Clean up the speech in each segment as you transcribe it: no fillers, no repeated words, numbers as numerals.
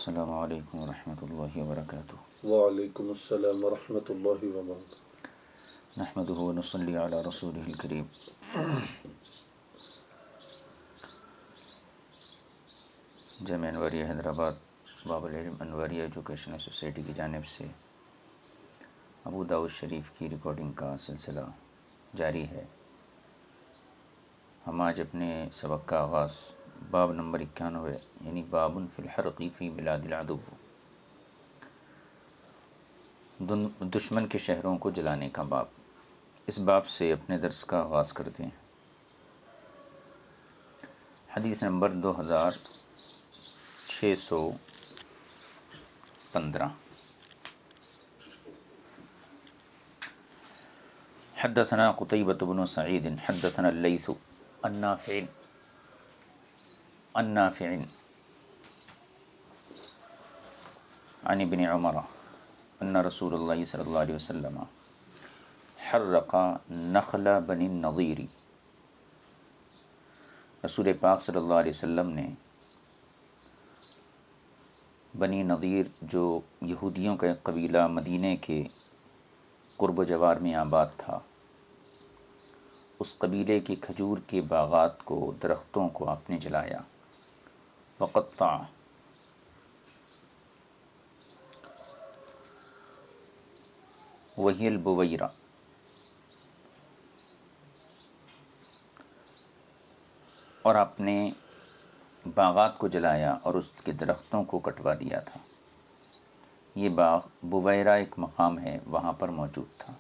السلام علیکم ورحمۃ اللہ وبرکاتہ۔ وعلیکم السلام ورحمۃ اللہ وبرکاتہ۔ نحمدہ ونصلی علی رسولہ الکریم۔ جامعہ انوریہ حیدرآباد باب العلم انوریہ ایجوکیشنل سوسائٹی کی جانب سے ابو داؤد شریف کی ریکارڈنگ کا سلسلہ جاری ہے۔ ہم آج اپنے سبق کا آغاز باب نمبر 91 یعنی باب فی الحرق فی بلاد العدو، دشمن کے شہروں کو جلانے کا باب، اس باب سے اپنے درس کا آغاز کرتے ہیں۔ حدیث نمبر 2615۔ حدثنا قتيبة بن سعيد حدثنا الليث عن نافع عن ابن عمر أن رسول الله صلى الله عليه وسلم حرق نخل بني النضير، رسول پاک صلی اللہ علیہ وسلم نے بنی نضیر جو یہودیوں کا ایک قبیلہ مدینے کے قرب و جوار میں آباد تھا، اس قبیلے کے کھجور کے باغات کو، درختوں کو آپ نے جلایا۔ وقطع، وہی البویرہ، اور آپ نے باغات کو جلایا اور اس کے درختوں کو کٹوا دیا تھا۔ یہ باغ بویرہ ایک مقام ہے، وہاں پر موجود تھا۔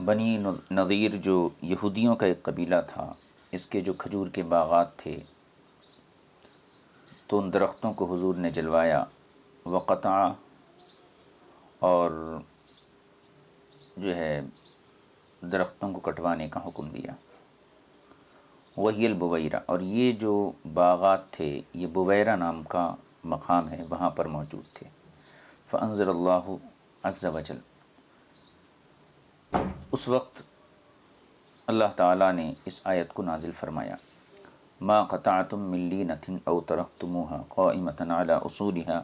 بنی نضیر جو یہودیوں کا ایک قبیلہ تھا، اس کے جو کھجور کے باغات تھے تو ان درختوں کو حضور نے جلوایا۔ وقطع، اور جو ہے درختوں کو کٹوانے کا حکم دیا۔ وہی البویرہ، اور یہ جو باغات تھے یہ بویرہ نام کا مقام ہے، وہاں پر موجود تھے۔ فانزل اللہ عز وجل، اس وقت اللہ تعالیٰ نے اس آیت کو نازل فرمایا۔ ما قطعتم من لینۃ او ترکتموها قائمۃ علی اصولها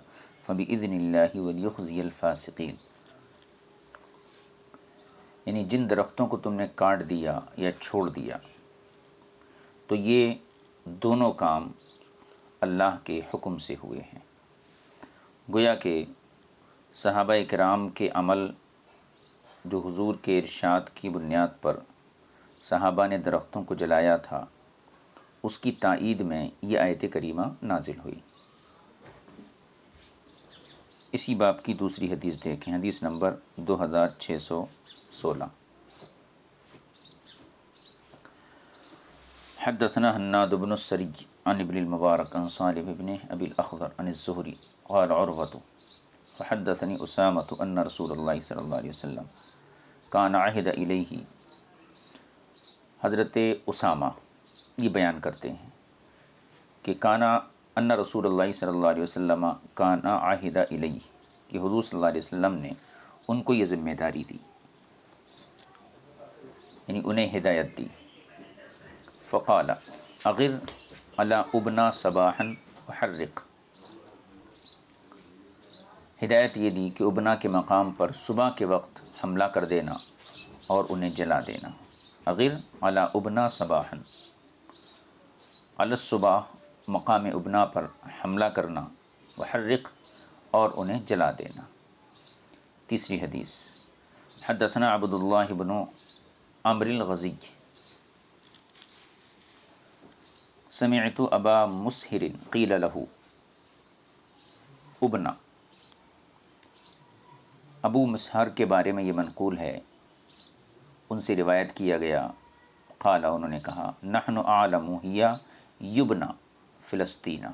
فبإذن اللہ ولیخزی الفاسقین، یعنی جن درختوں کو تم نے کاٹ دیا یا چھوڑ دیا تو یہ دونوں کام اللہ کے حکم سے ہوئے ہیں۔ گویا کہ صحابہ کرام کے عمل جو حضور کے ارشاد کی بنیاد پر صحابہ نے درختوں کو جلایا تھا، اس کی تائید میں یہ آیت کریمہ نازل ہوئی۔ اسی باب کی دوسری حدیث دیکھیں، حدیث نمبر 2616۔ حدثنا حناد بن السری عن ابن المبارک عن صالح بن ابی الاخضر عن الزہری قال عروۃ فحدثني اسامۃ ان رسول اللہ صلی اللہ علیہ وسلم کان عہد الیہ، حضرت اسامہ یہ بیان کرتے ہیں کہ کانا ان رسول اللہ صلی اللہ علیہ وسلم کان عہد الیہ، کہ حضور صلی اللہ علیہ وسلم نے ان کو یہ ذمہ داری دی، یعنی انہیں ہدایت دی۔ فقال اغر علی ابنا صباحا وحرق، ہدایت یہ دی کہ ابنا کے مقام پر صبح کے وقت حملہ کر دینا اور انہیں جلا دینا۔ اغر علی ابنا صباحا، علی الصباح مقام ابنا پر حملہ کرنا، وحرق اور انہیں جلا دینا۔ تیسری حدیث، حدثنا عبد اللہ بن عمرو الغزی سمعت ابا مسہر قیل لہ ابنا، ابو مسہر کے بارے میں یہ منقول ہے، ان سے روایت کیا گیا، قال انہوں نے کہا، نحن اعلم ہی یبنا فلسطین،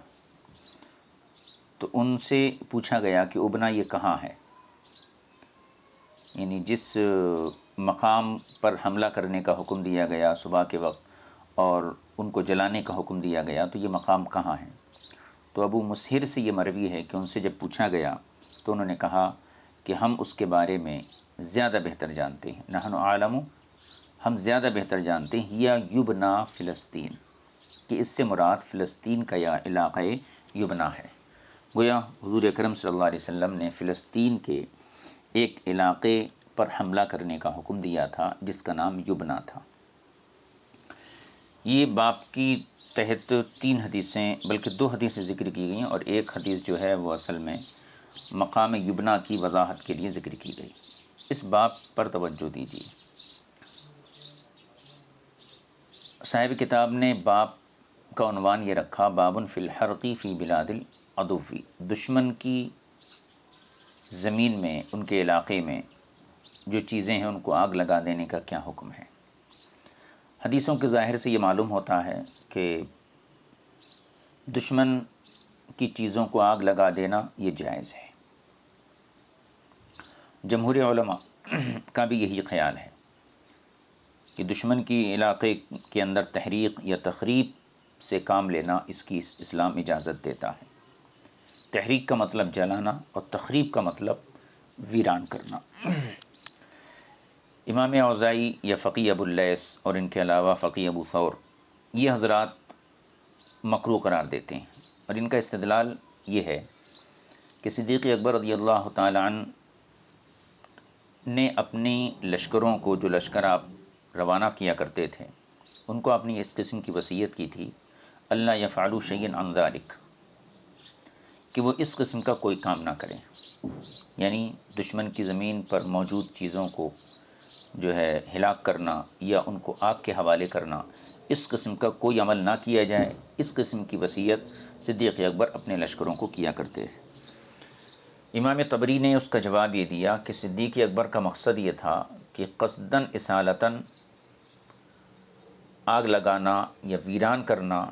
تو ان سے پوچھا گیا کہ ابنا یہ کہاں ہے، یعنی جس مقام پر حملہ کرنے کا حکم دیا گیا صبح کے وقت اور ان کو جلانے کا حکم دیا گیا تو یہ مقام کہاں ہے؟ تو ابو مسہر سے یہ مروی ہے کہ ان سے جب پوچھا گیا تو انہوں نے کہا کہ ہم اس کے بارے میں زیادہ بہتر جانتے ہیں، نحن عالم، ہم زیادہ بہتر جانتے ہیں، یا یبنا فلسطین، کہ اس سے مراد فلسطین کا یا علاقہ یبنا ہے۔ گویا حضور اکرم صلی اللہ علیہ وسلم نے فلسطین کے ایک علاقے پر حملہ کرنے کا حکم دیا تھا جس کا نام یبنا تھا۔ یہ باب کی تحت 3 حدیثیں بلکہ 2 حدیثیں ذکر کی گئی ہیں، اور ایک حدیث جو ہے وہ اصل میں مقام یبنا کی وضاحت کے لیے ذکر کی گئی۔ اس باب پر توجہ دیجیے۔ صاحب کتاب نے باب کا عنوان یہ رکھا، بابٌ فی الحرق فی بلاد العدو، دشمن کی زمین میں، ان کے علاقے میں جو چیزیں ہیں ان کو آگ لگا دینے کا کیا حکم ہے۔ حدیثوں کے ظاہر سے یہ معلوم ہوتا ہے کہ دشمن کی چیزوں کو آگ لگا دینا یہ جائز ہے۔ جمہور علماء کا بھی یہی خیال ہے کہ دشمن کی علاقے کے اندر تحریق یا تخریب سے کام لینا اس کی اسلام اجازت دیتا ہے۔ تحریک کا مطلب جلانا اور تخریب کا مطلب ویران کرنا۔ امام اوزاعی یا فقی ابو اللیث اور ان کے علاوہ فقی ابو ثور یہ حضرات مکروہ قرار دیتے ہیں، اور ان کا استدلال یہ ہے کہ صدیق اکبر رضی اللہ تعالی عنہ نے اپنی لشکروں کو، جو لشکر آپ روانہ کیا کرتے تھے، ان کو اپنی اس قسم کی وصیت کی تھی، اللہ یفعلوا شیئا عن ذلک، کہ وہ اس قسم کا کوئی کام نہ کریں، یعنی دشمن کی زمین پر موجود چیزوں کو جو ہے ہلاک کرنا یا ان کو آگ کے حوالے کرنا، اس قسم کا کوئی عمل نہ کیا جائے۔ اس قسم کی وصیت صدیق اکبر اپنے لشکروں کو کیا کرتے تھے۔ امام طبری نے اس کا جواب یہ دیا کہ صدیق اکبر کا مقصد یہ تھا کہ قصداً اصالتاً آگ لگانا یا ویران کرنا،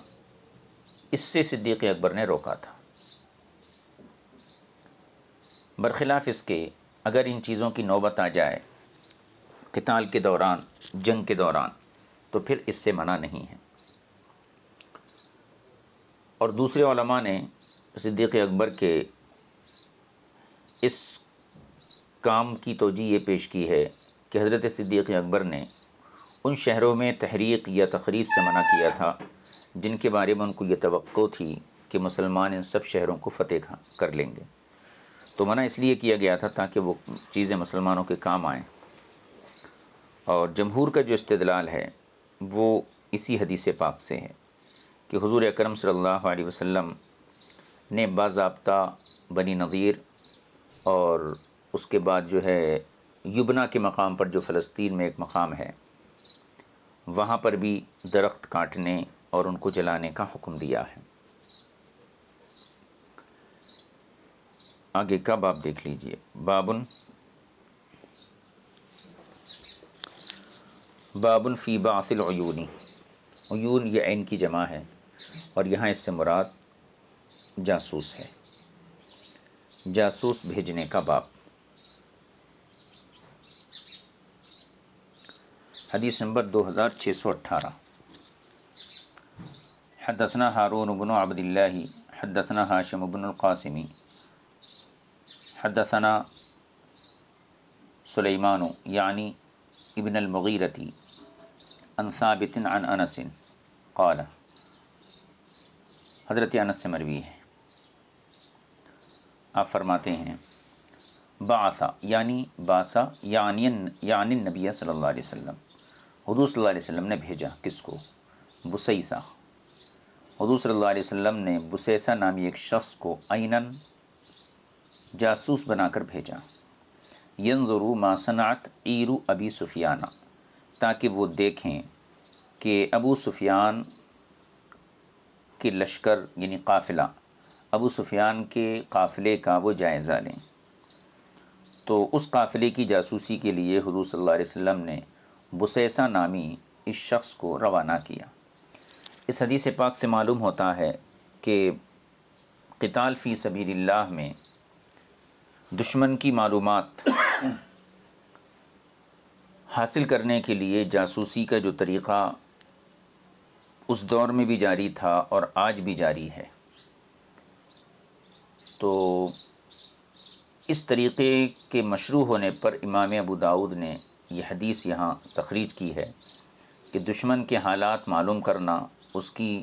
اس سے صدیق اکبر نے روکا تھا۔ برخلاف اس کے اگر ان چیزوں کی نوبت آ جائے قتال کے دوران، جنگ کے دوران، تو پھر اس سے منع نہیں ہے۔ اور دوسرے علماء نے صدیق اکبر کے اس کام کی توجیہ یہ پیش کی ہے کہ حضرت صدیق اکبر نے ان شہروں میں تحریق یا تخریب سے منع کیا تھا جن کے بارے میں ان کو یہ توقع تھی کہ مسلمان ان سب شہروں کو فتح کر لیں گے، تو منع اس لیے کیا گیا تھا تاکہ وہ چیزیں مسلمانوں کے کام آئیں۔ اور جمہور کا جو استدلال ہے وہ اسی حدیث پاک سے ہے کہ حضور اکرم صلی اللہ علیہ وسلم نے باضابطہ بنی نضیر اور اس کے بعد جو ہے یبنا کے مقام پر، جو فلسطین میں ایک مقام ہے، وہاں پر بھی درخت کاٹنے اور ان کو جلانے کا حکم دیا ہے۔ آگے کا باب دیکھ لیجئے، بابن فی بعث العیون، عیون یہ عین کی جمع ہے، اور یہاں اس سے مراد جاسوس ہے، جاسوس بھیجنے کا باب۔ حدیث نمبر 2618، حدثنا ہارون بن عبد اللہ حدثنا ہاشم بن القاسم حدثنا سلیمان یعنی ابن المغیرۃ عن ثابت عن انس قال، حضرت انس سے مروی ہے، آپ فرماتے ہیں بعثا یعنی باسا یعنی النبی صلی اللہ علیہ وسلم، حضور صلی اللہ علیہ وسلم نے بھیجا، کس کو؟ بسیسہ، حضور صلی اللہ علیہ وسلم نے بسیسہ نامی ایک شخص کو عیناً جاسوس بنا کر بھیجا، ینظروا ما صنعت عیر ابی سفیان، تاکہ وہ دیکھیں کہ ابو سفیان کے لشکر یعنی قافلہ، ابو سفیان کے قافلے کا وہ جائزہ لیں۔ تو اس قافلے کی جاسوسی کے لیے حضور صلی اللہ علیہ وسلم نے بسیسہ نامی اس شخص کو روانہ کیا۔ اس حدیث پاک سے معلوم ہوتا ہے کہ قتال فی سبیل اللہ میں دشمن کی معلومات حاصل کرنے کے لیے جاسوسی کا جو طریقہ اس دور میں بھی جاری تھا اور آج بھی جاری ہے، تو اس طریقے کے مشروع ہونے پر امام ابو داؤد نے یہ حدیث یہاں تخریج کی ہے کہ دشمن کے حالات معلوم کرنا، اس کی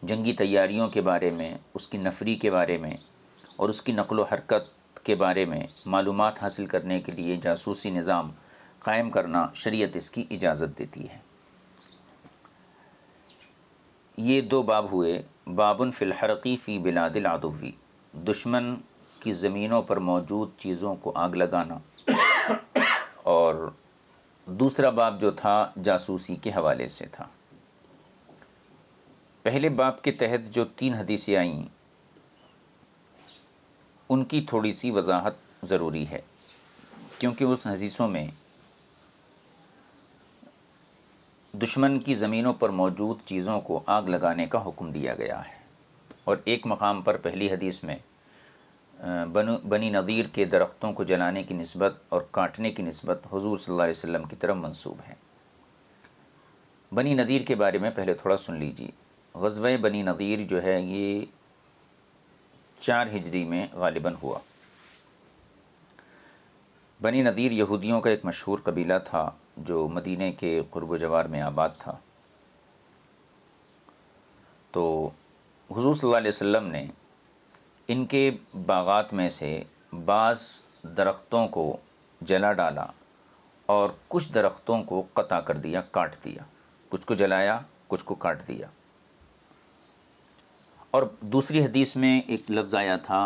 جنگی تیاریوں کے بارے میں، اس کی نفری کے بارے میں، اور اس کی نقل و حرکت کے بارے میں معلومات حاصل کرنے کے لیے جاسوسی نظام قائم کرنا شریعت اس کی اجازت دیتی ہے۔ یہ دو باب ہوئے۔ بابن فی الحرقی فی بلاد العدوی، دشمن کی زمینوں پر موجود چیزوں کو آگ لگانا، اور دوسرا باب جو تھا جاسوسی کے حوالے سے تھا۔ پہلے باب کے تحت جو 3 حدیثیں آئیں ان کی تھوڑی سی وضاحت ضروری ہے، کیونکہ اس حدیثوں میں دشمن کی زمینوں پر موجود چیزوں کو آگ لگانے کا حکم دیا گیا ہے، اور ایک مقام پر پہلی حدیث میں بنی نضیر کے درختوں کو جلانے کی نسبت اور کاٹنے کی نسبت حضور صلی اللہ علیہ وسلم کی طرف منسوب ہے۔ بنی نضیر کے بارے میں پہلے تھوڑا سن لیجیے۔ غزوہ بنی نضیر جو ہے یہ 4 ہجری میں غالباً ہوا۔ بنی نضیر یہودیوں کا ایک مشہور قبیلہ تھا جو مدینے کے قرب و جوار میں آباد تھا۔ تو حضور صلی اللہ علیہ وسلم نے ان کے باغات میں سے بعض درختوں کو جلا ڈالا اور کچھ درختوں کو قطع کر دیا، کاٹ دیا، کچھ کو جلایا، کچھ کو کاٹ دیا۔ اور دوسری حدیث میں ایک لفظ آیا تھا،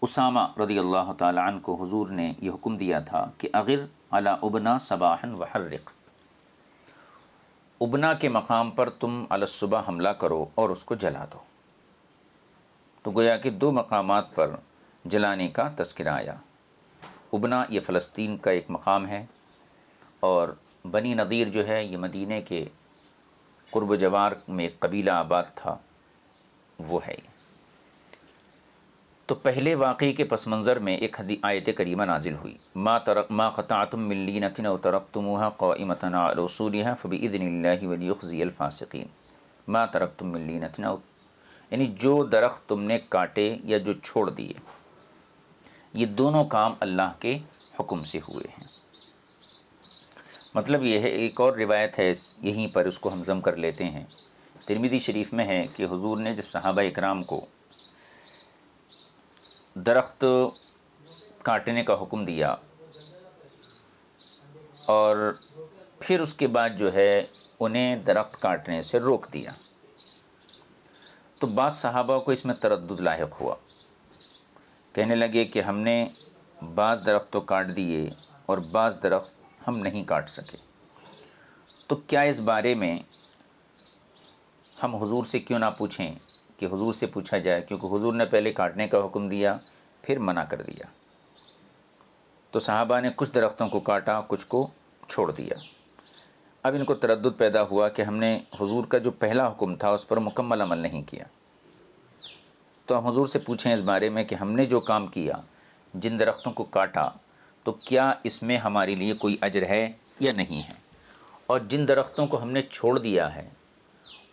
اسامہ رضی اللہ تعالی عنہ کو حضور نے یہ حکم دیا تھا کہ اغر علی ابنا صباحا وحرق، ابنا کے مقام پر تم علی الصبح حملہ کرو اور اس کو جلا دو۔ تو گویا کہ 2 مقامات پر جلانے کا تذکرہ آیا۔ ابنا یہ فلسطین کا ایک مقام ہے، اور بنی نضیر جو ہے یہ مدینے کے قرب و جوار میں ایک قبیلہ آباد تھا، وہ ہے۔ تو پہلے واقعے کے پس منظر میں ایک آیت کریمہ نازل ہوئی، ما قطعتم من لینۃ او ترکتموها قائمۃ علی اصولها فباذن اللہ ولیخزی الفاسقین۔ ما ترکتم من لینۃ، یعنی جو درخت تم نے کاٹے یا جو چھوڑ دیے، یہ دونوں کام اللہ کے حکم سے ہوئے ہیں۔ مطلب یہ ہے، ایک اور روایت ہے یہیں پر، اس کو ہم ضم کر لیتے ہیں۔ ترمذی شریف میں ہے کہ حضور نے جب صحابہ اکرام کو درخت کاٹنے کا حکم دیا اور پھر اس کے بعد جو ہے انہیں درخت کاٹنے سے روک دیا، تو بعض صحابہ کو اس میں تردد لاحق ہوا، کہنے لگے کہ ہم نے بعض درخت تو کاٹ دیے اور بعض درخت ہم نہیں کاٹ سکے، تو کیا اس بارے میں ہم حضور سے کیوں نہ پوچھیں کہ حضور سے پوچھا جائے، کیونکہ حضور نے پہلے کاٹنے کا حکم دیا پھر منع کر دیا۔ تو صحابہ نے کچھ درختوں کو کاٹا، کچھ کو چھوڑ دیا۔ اب ان کو تردد پیدا ہوا کہ ہم نے حضور کا جو پہلا حکم تھا اس پر مکمل عمل نہیں کیا، تو ہم حضور سے پوچھیں اس بارے میں کہ ہم نے جو کام کیا، جن درختوں کو کاٹا، تو کیا اس میں ہمارے لیے کوئی اجر ہے یا نہیں ہے، اور جن درختوں کو ہم نے چھوڑ دیا ہے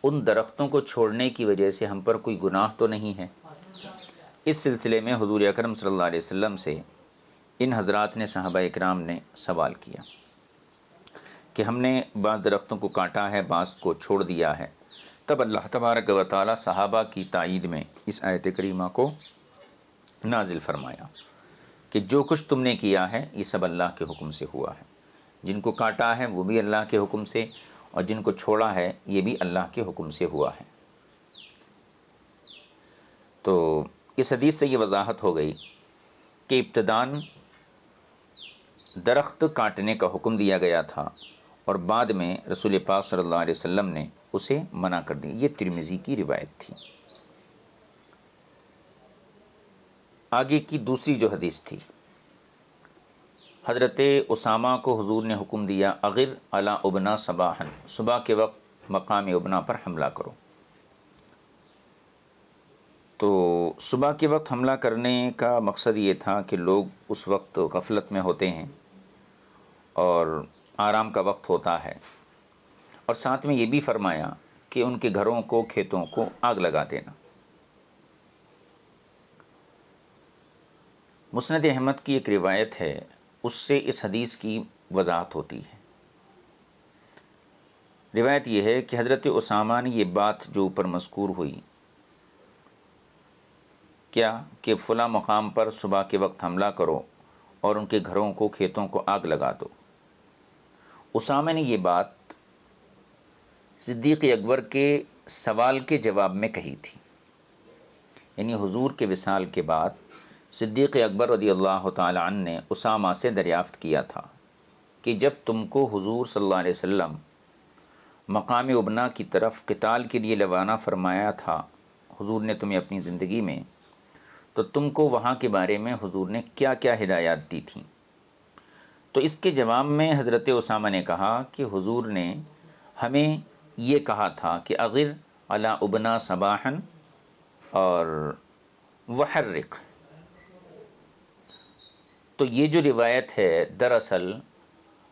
ان درختوں کو چھوڑنے کی وجہ سے ہم پر کوئی گناہ تو نہیں ہے۔ اس سلسلے میں حضور اکرم صلی اللہ علیہ وسلم سے ان حضرات نے، صحابہ اکرام نے سوال کیا کہ ہم نے بعض درختوں کو کاٹا ہے، بعض کو چھوڑ دیا ہے۔ تب اللہ تبارک و تعالی صحابہ کی تائید میں اس آیت کریمہ کو نازل فرمایا کہ جو کچھ تم نے کیا ہے یہ سب اللہ کے حکم سے ہوا ہے، جن کو کاٹا ہے وہ بھی اللہ کے حکم سے، اور جن کو چھوڑا ہے یہ بھی اللہ کے حکم سے ہوا ہے۔ تو اس حدیث سے یہ وضاحت ہو گئی کہ ابتداً درخت کاٹنے کا حکم دیا گیا تھا اور بعد میں رسول پاک صلی اللہ علیہ وسلم نے اسے منع کر دیا۔ یہ ترمذی کی روایت تھی۔ آگے کی دوسری جو حدیث تھی، حضرت اسامہ کو حضور نے حکم دیا، اغر علی ابنا صباحا، صبح کے وقت مقام ابنا پر حملہ کرو۔ تو صبح کے وقت حملہ کرنے کا مقصد یہ تھا کہ لوگ اس وقت غفلت میں ہوتے ہیں اور آرام کا وقت ہوتا ہے، اور ساتھ میں یہ بھی فرمایا کہ ان کے گھروں کو، کھیتوں کو آگ لگا دینا۔ مسند احمد کی ایک روایت ہے، اس سے اس حدیث کی وضاحت ہوتی ہے۔ روایت یہ ہے کہ حضرت اسامہ نے یہ بات جو اوپر مذکور ہوئی کیا کہ فلاں مقام پر صبح کے وقت حملہ کرو اور ان کے گھروں کو، کھیتوں کو آگ لگا دو۔ اسامہ نے یہ بات صدیق اکبر کے سوال کے جواب میں کہی تھی، یعنی حضور کے وصال کے بعد صدیق اکبر رضی اللہ تعالی عنہ نے اسامہ سے دریافت کیا تھا کہ جب تم کو حضور صلی اللہ علیہ وسلم مقام ابنا کی طرف قتال کے لیے روانہ فرمایا تھا حضور نے تمہیں اپنی زندگی میں، تو تم کو وہاں کے بارے میں حضور نے کیا کیا ہدایات دی تھیں؟ تو اس کے جواب میں حضرت اسامہ نے کہا کہ حضور نے ہمیں یہ کہا تھا کہ اغر علی ابنا صباحا اور وحرق۔ تو یہ جو روایت ہے دراصل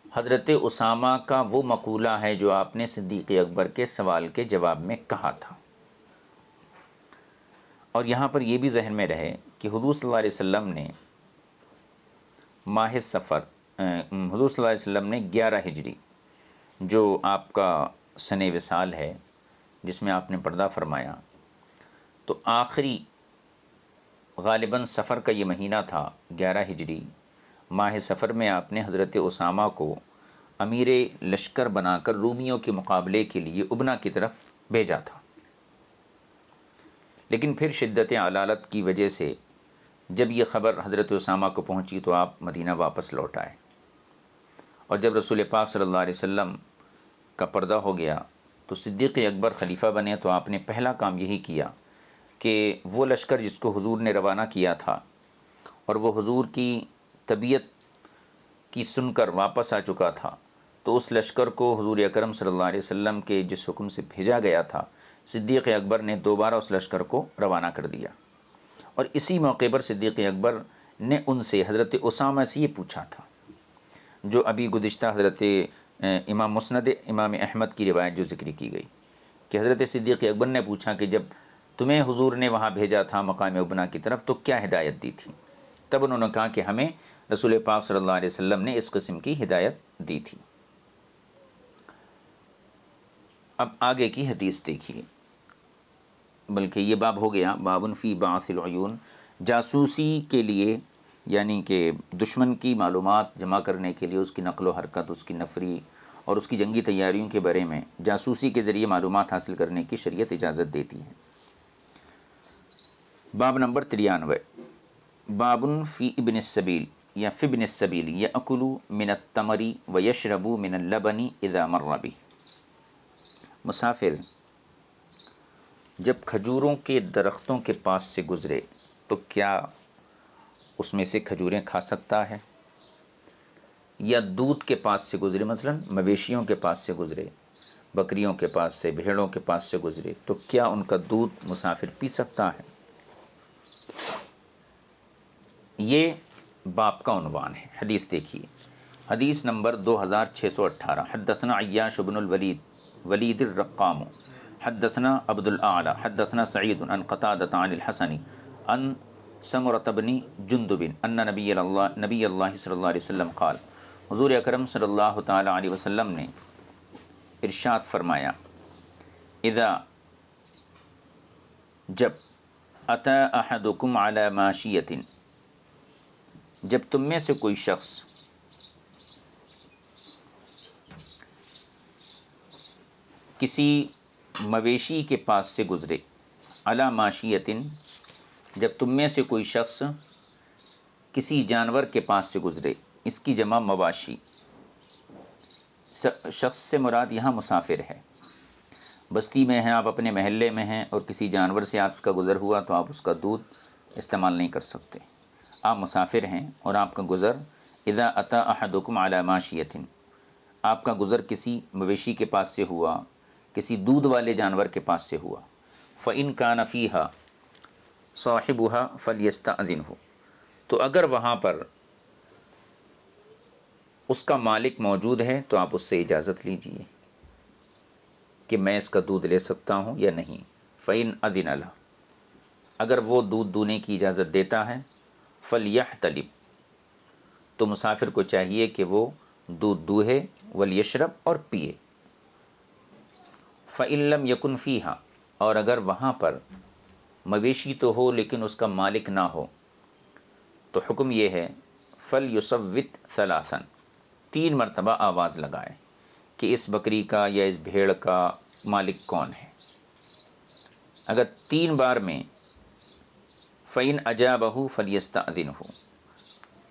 حضرت اسامہ کا وہ مقولہ ہے جو آپ نے صدیق اکبر کے سوال کے جواب میں کہا تھا۔ اور یہاں پر یہ بھی ذہن میں رہے کہ حضور صلی اللہ علیہ وسلم نے ماہ صفر، حضور صلی اللہ علیہ وسلم نے 11 ہجری جو آپ کا سن وصال ہے جس میں آپ نے پردہ فرمایا، تو آخری غالباً سفر کا یہ مہینہ تھا 11 ہجری، ماہ سفر میں آپ نے حضرت اسامہ کو امیر لشکر بنا کر رومیوں کے مقابلے کے لیے ابنا کی طرف بھیجا تھا۔ لیکن پھر شدت علالت کی وجہ سے جب یہ خبر حضرت اسامہ کو پہنچی تو آپ مدینہ واپس لوٹ آئے، اور جب رسول پاک صلی اللہ علیہ وسلم کا پردہ ہو گیا تو صدیق اکبر خلیفہ بنے، تو آپ نے پہلا کام یہی کیا کہ وہ لشکر جس کو حضور نے روانہ کیا تھا اور وہ حضور کی طبیعت کی سن کر واپس آ چکا تھا، تو اس لشکر کو حضور اکرم صلی اللہ علیہ وسلم کے جس حکم سے بھیجا گیا تھا صدیق اکبر نے دوبارہ اس لشکر کو روانہ کر دیا۔ اور اسی موقع پر صدیق اکبر نے ان سے، حضرت اسامہ سے یہ پوچھا تھا جو ابھی گزشتہ حضرت امام مسند امام احمد کی روایت جو ذکر کی گئی کہ حضرت صدیق اکبر نے پوچھا کہ جب تمہیں حضور نے وہاں بھیجا تھا مقام ابنا کی طرف تو کیا ہدایت دی تھی؟ تب انہوں نے کہا کہ ہمیں رسول پاک صلی اللہ علیہ وسلم نے اس قسم کی ہدایت دی تھی۔ اب آگے کی حدیث دیکھیے، بلکہ یہ باب ہو گیا بابن فی بعث العیون، جاسوسی کے لیے یعنی کہ دشمن کی معلومات جمع کرنے کے لیے، اس کی نقل و حرکت، اس کی نفری اور اس کی جنگی تیاریوں کے بارے میں جاسوسی کے ذریعے معلومات حاصل کرنے کی شریعت اجازت دیتی ہے۔ باب نمبر 93، بابن فی ابن السبیل یا فی ابن السبیل یأکل من التمر ویشرب من اللبن اذا مر بہ۔ مسافر جب کھجوروں کے درختوں کے پاس سے گزرے تو کیا اس میں سے کھجوریں کھا سکتا ہے؟ یا دودھ کے پاس سے گزرے، مثلا مویشیوں کے پاس سے گزرے، بکریوں کے پاس سے، بھیڑوں کے پاس سے گزرے، تو کیا ان کا دودھ مسافر پی سکتا ہے؟ یہ باب کا عنوان ہے۔ حدیث دیکھیے، حدیث نمبر 2618، حدثنا عیاش بن الولید ولید الرقام حدثنا عبد الاعلی حدثنا سعید عن قتادة عن الحسن عن سمرة بن جندب ان نبی اللہ صلی اللہ علیہ وسلم قال، حضور اکرم صلی اللہ تعالی علیہ وسلم نے ارشاد فرمایا، اذا جب اتی احدکم علی ماشیۃ، جب تم میں سے کوئی شخص کسی مویشی کے پاس سے گزرے، علی ماشیۃ، جب تم میں سے کوئی شخص کسی جانور کے پاس سے گزرے، اس کی جمع مواشی، شخص سے مراد یہاں مسافر ہے۔ بستی میں ہیں آپ، اپنے محلے میں ہیں اور کسی جانور سے آپ کا گزر ہوا تو آپ اس کا دودھ استعمال نہیں کر سکتے، آپ مسافر ہیں اور آپ کا گزر، اذا اتی احدکم علی ماشیۃ، آپ کا گزر کسی مویشی کے پاس سے ہوا، کسی دودھ والے جانور کے پاس سے ہوا، فإن کان فیہا صاحبھا فلیستأذنہ، تو اگر وہاں پر اس کا مالک موجود ہے تو آپ اس سے اجازت لیجئے کہ میں اس کا دودھ لے سکتا ہوں یا نہیں۔ فإن أذن لہ، اگر وہ دودھ دونے کی اجازت دیتا ہے، فلیحتلب، تو مسافر کو چاہیے کہ وہ دودھ دوہے، ولیشرب، اور پیے۔ فإن لم یکن فیہا، اور اگر وہاں پر مویشی تو ہو لیکن اس کا مالک نہ ہو، تو حکم یہ ہے فَلْيُصَوِّتْ ثَلَاثًا، 3 مرتبہ آواز لگائے کہ اس بکری کا یا اس بھیڑ کا مالک کون ہے۔ اگر 3 بار میں فَإِنْ أَجَابَهُ فَلْيَسْتَأْذِنْهُ،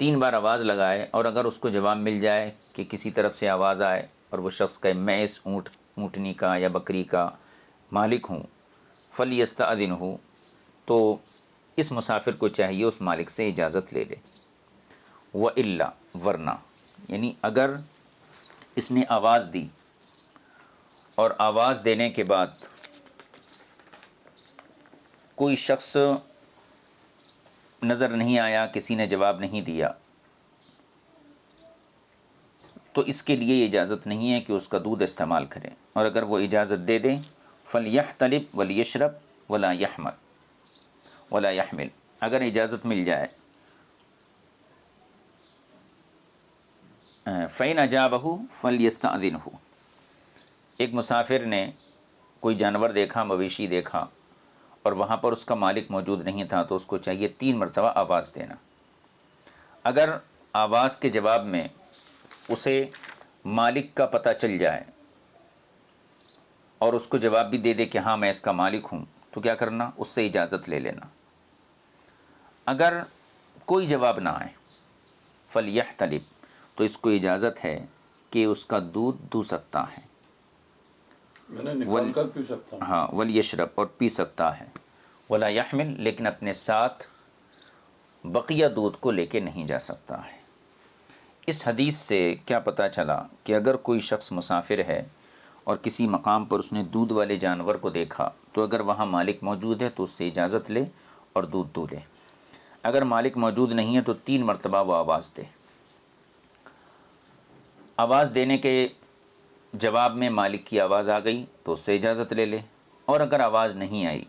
3 بار آواز لگائے اور اگر اس کو جواب مل جائے کہ کسی طرف سے آواز آئے اور وہ شخص کہ میں اس اونٹنی کا یا بکری کا مالک ہوں، فَلْيَسْتَأْذِنْهُ، تو اس مسافر کو چاہیے اس مالک سے اجازت لے لے۔ وَإِلَّا، ورنہ، یعنی اگر اس نے آواز دی اور آواز دینے کے بعد کوئی شخص نظر نہیں آیا، کسی نے جواب نہیں دیا، تو اس کے لیے اجازت نہیں ہے کہ اس کا دودھ استعمال کرے، اور اگر وہ اجازت دے دیں فَلْيَحْتَلِبْ وَلْيَشْرَبْ وَلَا يَحْمِلْ، اگر اجازت مل جائے فَإِنْ أَجَابَهُ فَلْيَسْتَأْذِنْهُ، ایک مسافر نے کوئی جانور دیکھا، مویشی دیکھا، اور وہاں پر اس کا مالک موجود نہیں تھا، تو اس کو چاہیے 3 مرتبہ آواز دینا۔ اگر آواز کے جواب میں اسے مالک کا پتہ چل جائے اور اس کو جواب بھی دے دے کہ ہاں میں اس کا مالک ہوں، تو کیا کرنا؟ اس سے اجازت لے لینا۔ اگر کوئی جواب نہ آئے فَلْيَحْتَلِبْ، تو اس کو اجازت ہے کہ اس کا دودھ دو سکتا ہے، میں نے نکال کر پی سکتا ہوں، ہاں، وَلْيَشْرَبْ، اور پی سکتا ہے، وَلَا يَحْمِلْ، لیکن اپنے ساتھ بقیہ دودھ کو لے کے نہیں جا سکتا ہے۔ اس حدیث سے کیا پتہ چلا کہ اگر کوئی شخص مسافر ہے اور کسی مقام پر اس نے دودھ والے جانور کو دیکھا، تو اگر وہاں مالک موجود ہے تو اس سے اجازت لے اور دودھ دو لے۔ اگر مالک موجود نہیں ہے تو 3 مرتبہ وہ آواز دے۔ آواز دینے کے جواب میں مالک کی آواز آ گئی تو اس سے اجازت لے لے، اور اگر آواز نہیں آئی،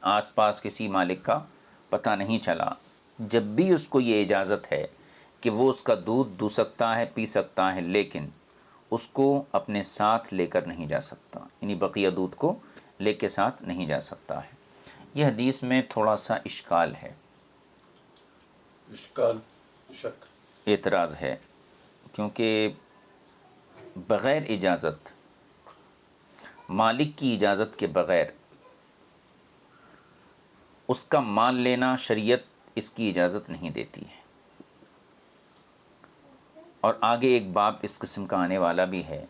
آس پاس کسی مالک کا پتہ نہیں چلا، جب بھی اس کو یہ اجازت ہے کہ وہ اس کا دودھ دو سکتا ہے، پی سکتا ہے، لیکن اس کو اپنے ساتھ لے کر نہیں جا سکتا، یعنی بقیہ دودھ کو لے کے ساتھ نہیں جا سکتا ہے۔ یہ حدیث میں تھوڑا سا اشکال ہے، اشکال، شک، اعتراض ہے، کیونکہ بغیر اجازت، مالک کی اجازت کے بغیر اس کا مال لینا شریعت اس کی اجازت نہیں دیتی ہے، اور آگے ایک باب اس قسم کا آنے والا بھی ہے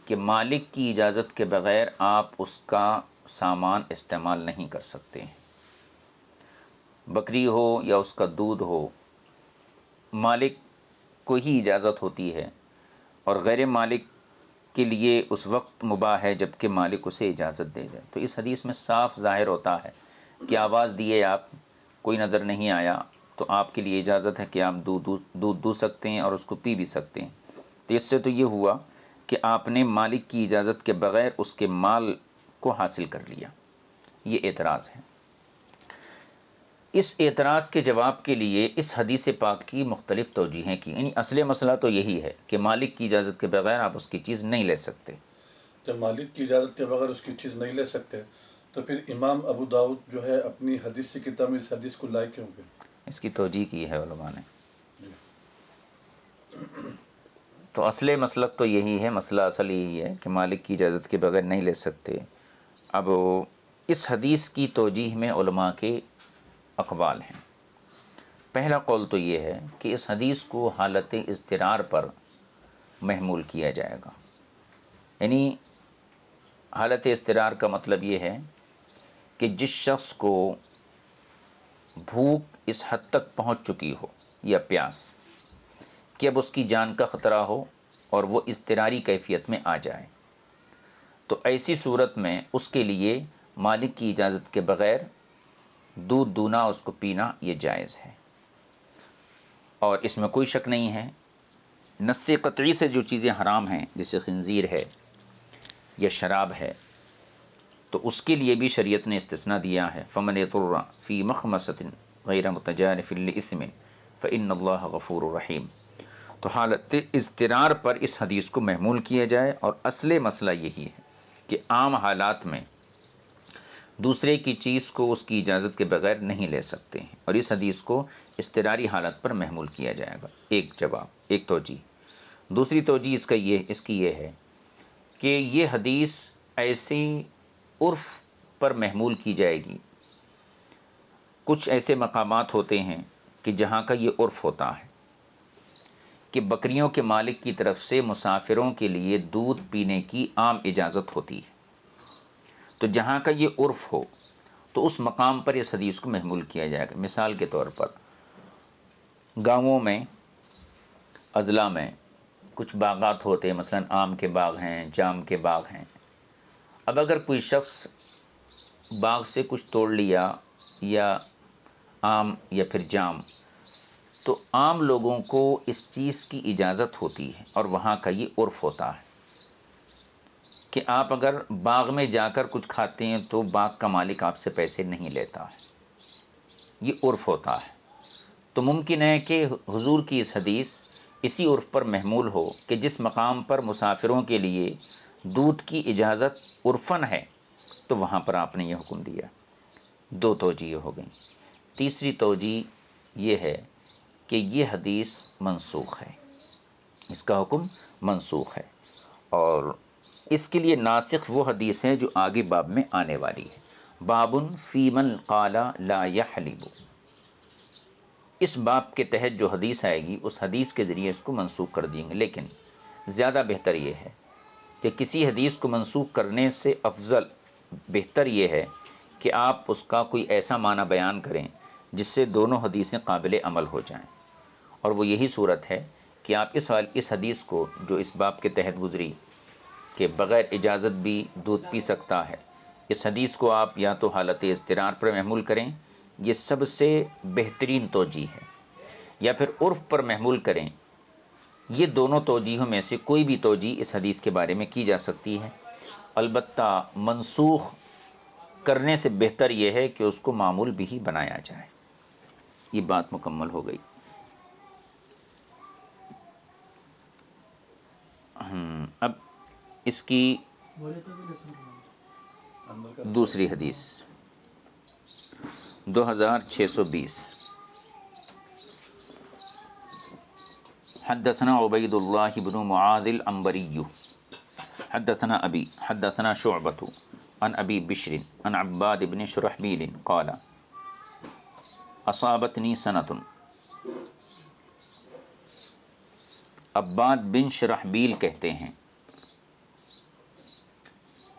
کہ مالک کی اجازت کے بغیر آپ اس کا سامان استعمال نہیں کر سکتے ہیں، بکری ہو یا اس کا دودھ ہو، مالک کو ہی اجازت ہوتی ہے، اور غیر مالک کے لیے اس وقت مباح ہے جب کہ مالک اسے اجازت دے دے۔ تو اس حدیث میں صاف ظاہر ہوتا ہے کہ آواز دیے آپ، کوئی نظر نہیں آیا، تو آپ کے لیے اجازت ہے کہ آپ دودھ دو سکتے ہیں اور اس کو پی بھی سکتے ہیں۔ تو اس سے تو یہ ہوا کہ آپ نے مالک کی اجازت کے بغیر اس کے مال کو حاصل کر لیا۔ یہ اعتراض ہے۔ اس اعتراض کے جواب کے لیے اس حدیث پاک کی مختلف توجیہیں کی، یعنی اصل مسئلہ تو یہی ہے کہ مالک کی اجازت کے بغیر آپ اس کی چیز نہیں لے سکتے۔ جب مالک کی اجازت کے بغیر اس کی چیز نہیں لے سکتے تو پھر امام ابو داؤد جو ہے اپنی حدیث کی کتاب میں اس حدیث کو لائے کیوں گے؟ اس کی توجیہ کی ہے علماء نے۔ جی۔ تو اصل مسلک تو یہی ہے، مسئلہ اصل یہی ہے کہ مالک کی اجازت کے بغیر نہیں لے سکتے۔ اب اس حدیث کی توجیہ میں علماء کے اقوال ہیں۔ پہلا قول تو یہ ہے کہ اس حدیث کو حالت اضطرار پر محمول کیا جائے گا، یعنی حالت اضطرار کا مطلب یہ ہے کہ جس شخص کو بھوک اس حد تک پہنچ چکی ہو یا پیاس کہ اب اس کی جان کا خطرہ ہو اور وہ اضطراری کیفیت میں آ جائے، تو ایسی صورت میں اس کے لیے مالک کی اجازت کے بغیر دودھ دونا، اس کو پینا، یہ جائز ہے، اور اس میں کوئی شک نہیں ہے۔ نص قطعی سے جو چیزیں حرام ہیں جیسے خنزیر ہے یا شراب ہے، تو اس کے لیے بھی شریعت نے استثناء دیا ہے، فَمَنِ اضْطُرَّ فِي مَخْمَصَةٍ غَيْرَ مُتَجَانِفٍ لِإِثْمٍ فَإِنَّ اللَّهَ غَفُورٌ رَحِيمٌ۔ تو حالت اضطرار پر اس حدیث کو محمول کیا جائے، اور اصل مسئلہ یہی ہے کہ عام حالات میں دوسرے کی چیز کو اس کی اجازت کے بغیر نہیں لے سکتے ہیں، اور اس حدیث کو اضطراری حالت پر محمول کیا جائے گا۔ ایک جواب، ایک توجہ۔ دوسری توجہ اس کی یہ ہے کہ یہ حدیث ایسی عرف پر محمول کی جائے گی۔ کچھ ایسے مقامات ہوتے ہیں کہ جہاں کا یہ عرف ہوتا ہے کہ بکریوں کے مالک کی طرف سے مسافروں کے لیے دودھ پینے کی عام اجازت ہوتی ہے، تو جہاں کا یہ عرف ہو تو اس مقام پر اس حدیث کو محمول کیا جائے گا۔ مثال کے طور پر گاؤں میں، اضلاع میں کچھ باغات ہوتے ہیں، مثلا آم کے باغ ہیں، جام کے باغ ہیں۔ اب اگر کوئی شخص باغ سے کچھ توڑ لیا، یا آم یا پھر جام، تو عام لوگوں کو اس چیز کی اجازت ہوتی ہے، اور وہاں کا یہ عرف ہوتا ہے کہ آپ اگر باغ میں جا کر کچھ کھاتے ہیں تو باغ کا مالک آپ سے پیسے نہیں لیتا ہے، یہ عرف ہوتا ہے۔ تو ممکن ہے کہ حضور کی اس حدیث اسی عرف پر محمول ہو کہ جس مقام پر مسافروں کے لیے دودھ کی اجازت عرفاً ہے، تو وہاں پر آپ نے یہ حکم دیا۔ دو توجہ ہو گئیں۔ تیسری توجہ یہ ہے کہ یہ حدیث منسوخ ہے، اس کا حکم منسوخ ہے، اور اس کے لیے ناسخ وہ حدیث ہے جو آگے باب میں آنے والی ہے۔ باب فی من قال لا یحلب، اس باب کے تحت جو حدیث آئے گی اس حدیث کے ذریعے اس کو منسوخ کر دیں گے۔ لیکن زیادہ بہتر یہ ہے کہ کسی حدیث کو منسوخ کرنے سے افضل بہتر یہ ہے کہ آپ اس کا کوئی ایسا معنی بیان کریں جس سے دونوں حدیثیں قابل عمل ہو جائیں، اور وہ یہی صورت ہے کہ آپ اس حدیث کو جو اس باب کے تحت گزری کہ بغیر اجازت بھی دودھ پی سکتا ہے، اس حدیث کو آپ یا تو حالت اضطرار پر محمول کریں، یہ سب سے بہترین توجیہ ہے، یا پھر عرف پر محمول کریں۔ یہ دونوں توجیہوں میں سے کوئی بھی توجیہ اس حدیث کے بارے میں کی جا سکتی ہے، البتہ منسوخ کرنے سے بہتر یہ ہے کہ اس کو معمول بھی بنایا جائے۔ یہ بات مکمل ہو گئی۔ اب اس کی دوسری حدیث 2620، حدثنا عبید اللہ بن معاذ العنبری حدثنا ابی حدثنا شعبۃ عن ابی بشر عن عباد بن شرحبیل قال اصابتنی سنۃ۔ عباد بن شرحبیل کہتے ہیں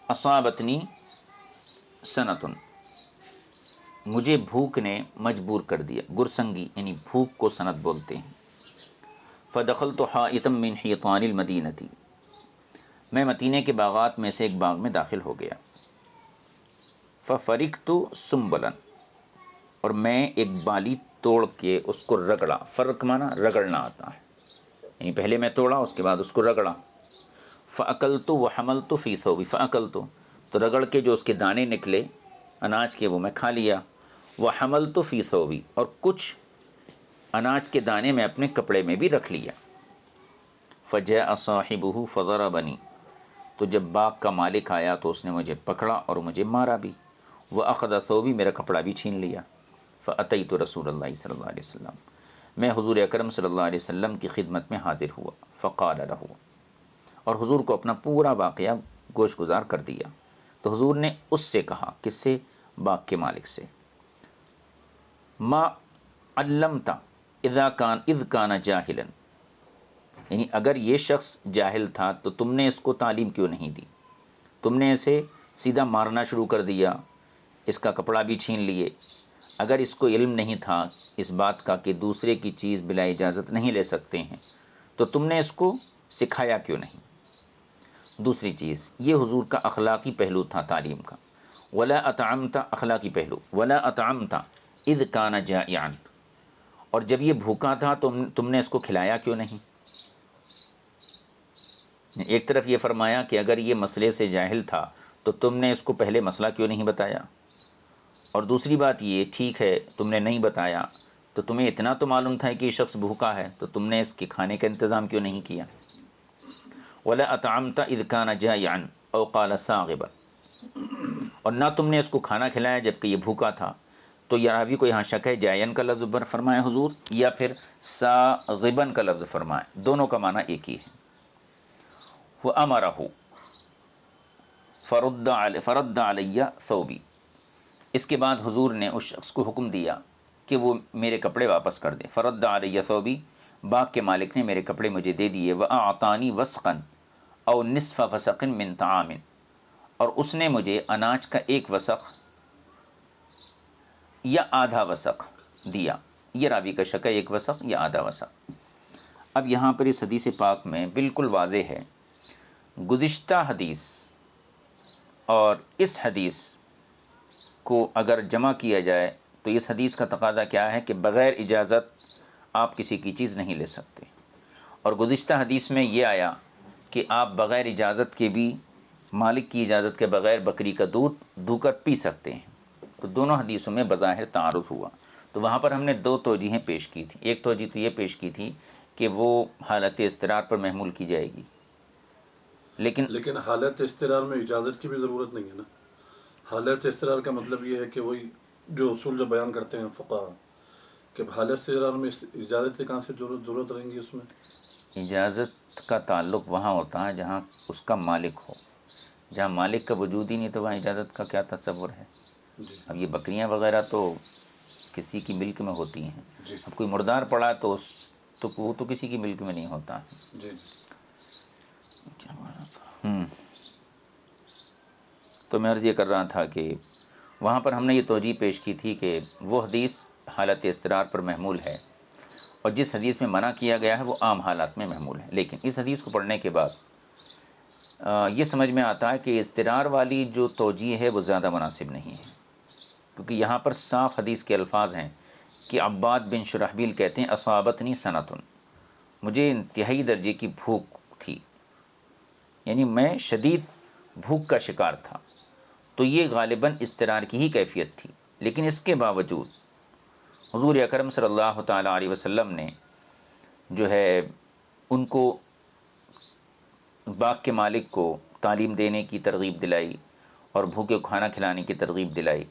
اصابتنی سنۃ، مجھے بھوک نے مجبور کر دیا، گرسنگی یعنی بھوک کو سنت بولتے ہیں۔ فدخلت حائطا من حیطان المدینہ، میں مدینے کے باغات میں سے ایک باغ میں داخل ہو گیا۔ ففرقت سنبلا، اور میں ایک بالی توڑ کے اس کو رگڑا۔ فرق مانا رگڑنا آتا ہے، یعنی پہلے میں توڑا اس کے بعد اس کو رگڑا۔ فاکلت وحملت فی ثوبی، فاکلت تو رگڑ کے جو اس کے دانے نکلے اناج کے وہ میں کھا لیا، وحملت فی ثوبی اور کچھ اناج کے دانے میں اپنے کپڑے میں بھی رکھ لیا۔ فجاء صاحبہ فضربنی، تو جب باغ کا مالک آیا تو اس نے مجھے پکڑا اور مجھے مارا بھی، واخذ ثوبی، میرا کپڑا بھی چھین لیا۔ فاتیت رسول اللہ صلی اللہ علیہ وسلم، میں حضور اکرم صلی اللہ علیہ وسلم کی خدمت میں حاضر ہوا۔ فقال له، اور حضور کو اپنا پورا واقعہ گوش گزار کر دیا۔ تو حضور نے اس سے کہا، کس سے؟ باغ کے مالک سے، ما علمت اذ کان جاہلا، یعنی اگر یہ شخص جاہل تھا تو تم نے اس کو تعلیم کیوں نہیں دی؟ تم نے اسے سیدھا مارنا شروع کر دیا، اس کا کپڑا بھی چھین لیے۔ اگر اس کو علم نہیں تھا اس بات کا کہ دوسرے کی چیز بلا اجازت نہیں لے سکتے ہیں، تو تم نے اس کو سکھایا کیوں نہیں؟ دوسری چیز، یہ حضور کا اخلاقی پہلو تھا تعلیم کا۔ ولا اطعمت، اخلاقی پہلو، ولا اطعمت اذ کان جائعا، اور جب یہ بھوکا تھا تم نے اس کو کھلایا کیوں نہیں؟ ایک طرف یہ فرمایا کہ اگر یہ مسئلے سے جاہل تھا تو تم نے اس کو پہلے مسئلہ کیوں نہیں بتایا، اور دوسری بات یہ، ٹھیک ہے تم نے نہیں بتایا تو تمہیں اتنا تو معلوم تھا کہ یہ شخص بھوکا ہے، تو تم نے اس کے کھانے کا انتظام کیوں نہیں کیا؟ ولا اطعمت اذ کان جائعا او قال صاغبا، اور نہ تم نے اس کو کھانا کھلایا جبکہ یہ بھوکا تھا. تو یہ راوی کو یہاں شک ہے جائین کا لفظ فرمائے حضور یا پھر ساغبن کا لفظ فرمائے، دونوں کا معنی ایک ہی ہے. وَأَمَرَهُ فرد علیہ ثوبی، اس کے بعد حضور نے اس شخص کو حکم دیا کہ وہ میرے کپڑے واپس کر دے. فرد علیہ ثوبی، باغ کے مالک نے میرے کپڑے مجھے دے دیے. وَأَعْطَانِي وَسْقًا أَوْ نِصْفَ وَسَقٍ مِّن طَعَامٍ، اور اس نے مجھے اناج کا ایک وسق یا آدھا وسق دیا. یہ راوی کا شک ہے، ایک وسق یا آدھا وسق. اب یہاں پر اس حدیث پاک میں بالکل واضح ہے، گزشتہ حدیث اور اس حدیث کو اگر جمع کیا جائے تو اس حدیث کا تقاضا کیا ہے کہ بغیر اجازت آپ کسی کی چیز نہیں لے سکتے، اور گزشتہ حدیث میں یہ آیا کہ آپ بغیر اجازت کے بھی، مالک کی اجازت کے بغیر بکری کا دودھ دھو کر پی سکتے ہیں. تو دونوں حدیثوں میں بظاہر تعارض ہوا. تو وہاں پر ہم نے دو توجیہیں پیش کی تھیں. ایک توجہ تو یہ پیش کی تھی کہ وہ حالت اضطرار پر محمول کی جائے گی، لیکن حالت اضطرار میں اجازت کی بھی ضرورت نہیں ہے نا. حالت اضطرار کا مطلب یہ ہے کہ وہی جو اصول جو بیان کرتے ہیں فقہا کہ حالت اضطرار میں اجازت کی کہاں سے ضرورت رہیں گی. اس میں اجازت کا تعلق وہاں ہوتا ہے جہاں اس کا مالک ہو. جہاں مالک کا وجود ہی نہیں تو وہاں اجازت کا کیا تصور ہے. اب یہ بکریاں وغیرہ تو کسی کی ملک میں ہوتی ہیں. اب کوئی مردار پڑا تو وہ تو کسی کی ملک میں نہیں ہوتا. تو میں عرض یہ کر رہا تھا کہ وہاں پر ہم نے یہ توجیہ پیش کی تھی کہ وہ حدیث حالت اضطرار پر محمول ہے، اور جس حدیث میں منع کیا گیا ہے وہ عام حالات میں محمول ہے. لیکن اس حدیث کو پڑھنے کے بعد یہ سمجھ میں آتا ہے کہ اضطرار والی جو توجیہ ہے وہ زیادہ مناسب نہیں ہے، کیونکہ یہاں پر صاف حدیث کے الفاظ ہیں کہ عباد بن شرحبیل کہتے ہیں اصابتنی سنتن، مجھے انتہائی درجے کی بھوک تھی، یعنی میں شدید بھوک کا شکار تھا. تو یہ غالباً اضطرار کی ہی کیفیت تھی. لیکن اس کے باوجود حضور اکرم صلی اللہ تعالیٰ علیہ وسلم نے جو ہے ان کو، باغ کے مالک کو تعلیم دینے کی ترغیب دلائی اور بھوکے کو کھانا کھلانے کی ترغیب دلائی.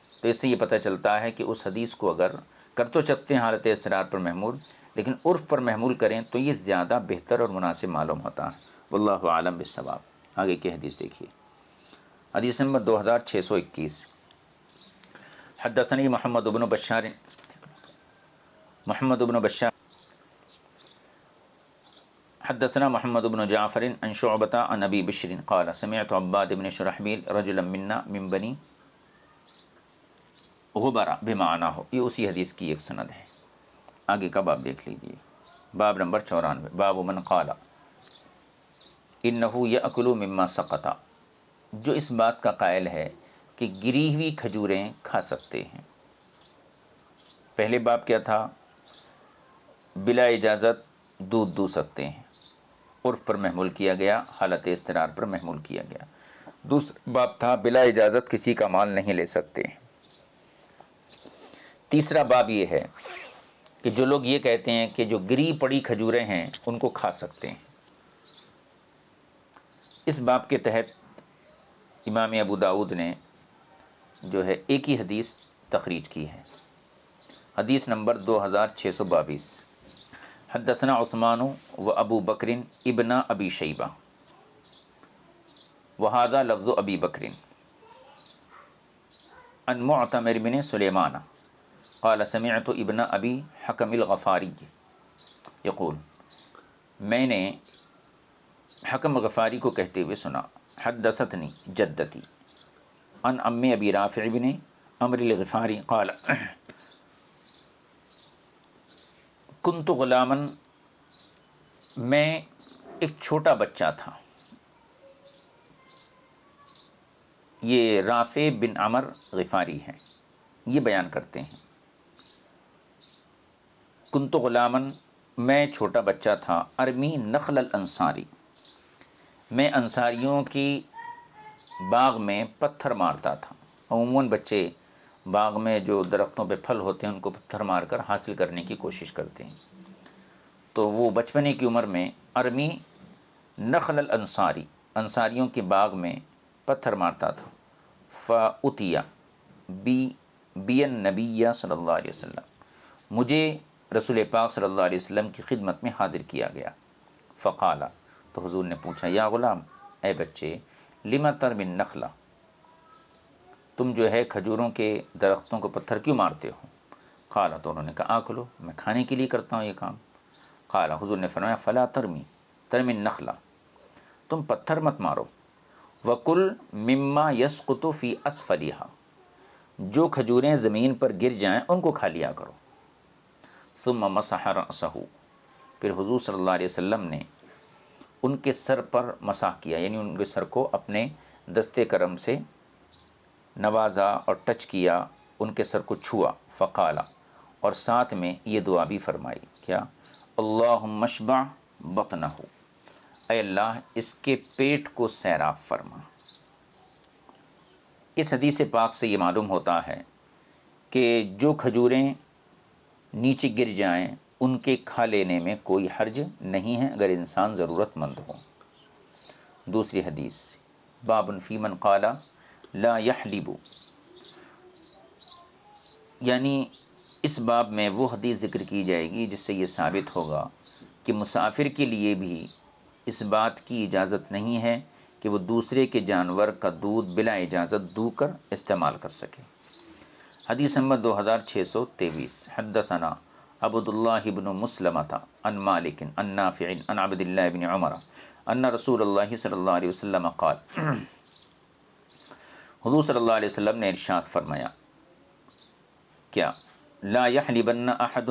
تو اس سے یہ پتہ چلتا ہے کہ اس حدیث کو اگر کر تو سکتے ہیں حالت اضطرار پر محمول، لیکن عرف پر محمول کریں تو یہ زیادہ بہتر اور مناسب معلوم ہوتا ہے. واللہ عالم بالصواب. آگے کی حدیث دیکھیے، حدیث نمبر 2621. حدثنی محمد بن بشار حدثنا محمد بن جعفر عن شعبة عن ابی بشر قال سمعت عباد بن شرحبیل رجلا منا من بنی غبرہ بمعناه. یہ اسی حدیث کی ایک سند ہے. آگے کا باب دیکھ لیجیے، باب نمبر 94، باب من قال انه یأکل مما سقط، جو اس بات کا قائل ہے کہ گری ہوئی کھجوریں کھا سکتے ہیں. پہلے باب کیا تھا؟ بلا اجازت دودھ دو سکتے ہیں، عرف پر محمول کیا گیا، حالت اضطرار پر محمول کیا گیا. دوسرا باب تھا بلا اجازت کسی کا مال نہیں لے سکتے. تیسرا باب یہ ہے کہ جو لوگ یہ کہتے ہیں کہ جو گری پڑی کھجوریں ہیں ان کو کھا سکتے ہیں. اس باب کے تحت امام ابو داؤد نے جو ہے ایک ہی حدیث تخریج کی ہے، حدیث نمبر 2622. حدثنا عثمان و ابو بکر ابن ابی شیبہ وہذا لفظ ابی بکر عن معتمر بن سلیمان قال سمعت ابن ابی حکم الغفاری یقول، میں نے حکم غفاری کو کہتے ہوئے سنا، حدثتنی جدتی عن امی ابی رافع بن عمرو الغفاری قال کنت غلاما، میں ایک چھوٹا بچہ تھا. یہ رافع بن عمر غفاری ہیں، یہ بیان کرتے ہیں کنت غلاما، میں چھوٹا بچہ تھا، ارمی نخل الانصاری، میں انصاریوں کی باغ میں پتھر مارتا تھا. عموماً بچے باغ میں جو درختوں پہ پھل ہوتے ہیں ان کو پتھر مار کر حاصل کرنے کی کوشش کرتے ہیں. تو وہ بچپنے کی عمر میں ارمی نخل الانصاری، انصاریوں کے باغ میں پتھر مارتا تھا. فأتیا بی النبی صلی اللہ علیہ وسلم، مجھے رسول پاک صلی اللہ علیہ وسلم کی خدمت میں حاضر کیا گیا۔ فقال، تو حضور نے پوچھا، یا غلام، اے بچے، لم ترمی النخلہ، تم جو ہے کھجوروں کے درختوں کو پتھر کیوں مارتے ہو؟ قال، تو انہوں نے کہا، آکلو، میں کھانے کے لیے کرتا ہوں یہ کام۔ قال، حضور نے فرمایا، فلا ترمی النخلہ، تم پتھر مت مارو، وکل مما یسقط فی اسفلھا، جو کھجوریں زمین پر گر جائیں ان کو کھا لیا کرو۔ ثم مسح رأسہ، پھر حضور صلی اللہ علیہ وسلم نے ان کے سر پر مسح کیا، یعنی ان کے سر کو اپنے دستے کرم سے نوازا اور ٹچ کیا، ان کے سر کو چھوا۔ فقال، اور ساتھ میں یہ دعا بھی فرمائی، کیا؟ اللہم اشبع بطنہ، اے اللہ اس کے پیٹ کو سیراب فرما۔ اس حدیث پاک سے یہ معلوم ہوتا ہے کہ جو کھجوریں نیچے گر جائیں ان کے کھا لینے میں کوئی حرج نہیں ہے اگر انسان ضرورت مند ہو۔ دوسری حدیث، باب فی من قال لا یحلب، یعنی اس باب میں وہ حدیث ذکر کی جائے گی جس سے یہ ثابت ہوگا کہ مسافر کے لیے بھی اس بات کی اجازت نہیں ہے کہ وہ دوسرے کے جانور کا دودھ بلا اجازت دو کر استعمال کر سکے۔ حدیث نمبر 2623، حدثنا عبد اللہ بن مسلمۃ عن مالک عن نافع عن عبد اللہ بن عمر ان رسول اللہ صلی اللہ علیہ وسلم قال، حضور صلی اللہ علیہ وسلم نے ارشاد فرمایا، کیا؟ لا یحلبن احد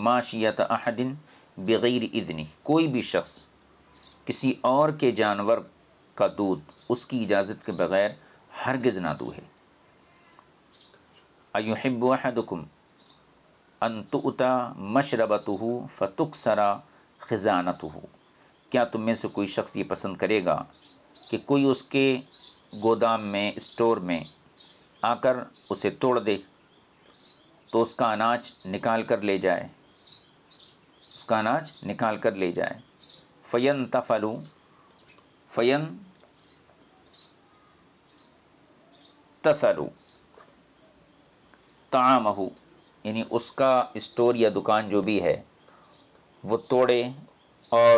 ماشیۃ احد بغیر اذنہ، کوئی بھی شخص کسی اور کے جانور کا دودھ اس کی اجازت کے بغیر ہرگز نہ دوہے۔ ایحب احدکم ان تؤتی مشربتہ فتکسر خزانتہ، کیا تم میں سے کوئی شخص یہ پسند کرے گا کہ کوئی اس کے گودام میں، اسٹور میں آ کر اسے توڑ دے تو اس کا اناج نکال کر لے جائے، اس کا اناج نکال کر لے جائے۔ فینتفل طعامہ، یعنی اس کا اسٹور یا دکان جو بھی ہے وہ توڑے اور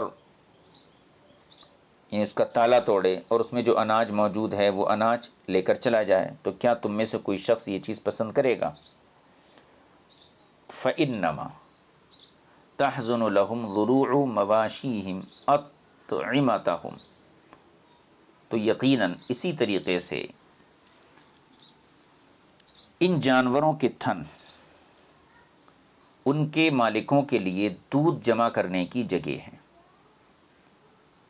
یعنی اس کا تالا توڑے اور اس میں جو اناج موجود ہے وہ اناج لے کر چلا جائے، تو کیا تم میں سے کوئی شخص یہ چیز پسند کرے گا؟ فإنما تحزن لهم ضروع مواشيهم أطعمتهم، تو یقیناً اسی طریقے سے ان جانوروں کے تھن ان کے مالکوں کے لیے دودھ جمع کرنے کی جگہ ہے۔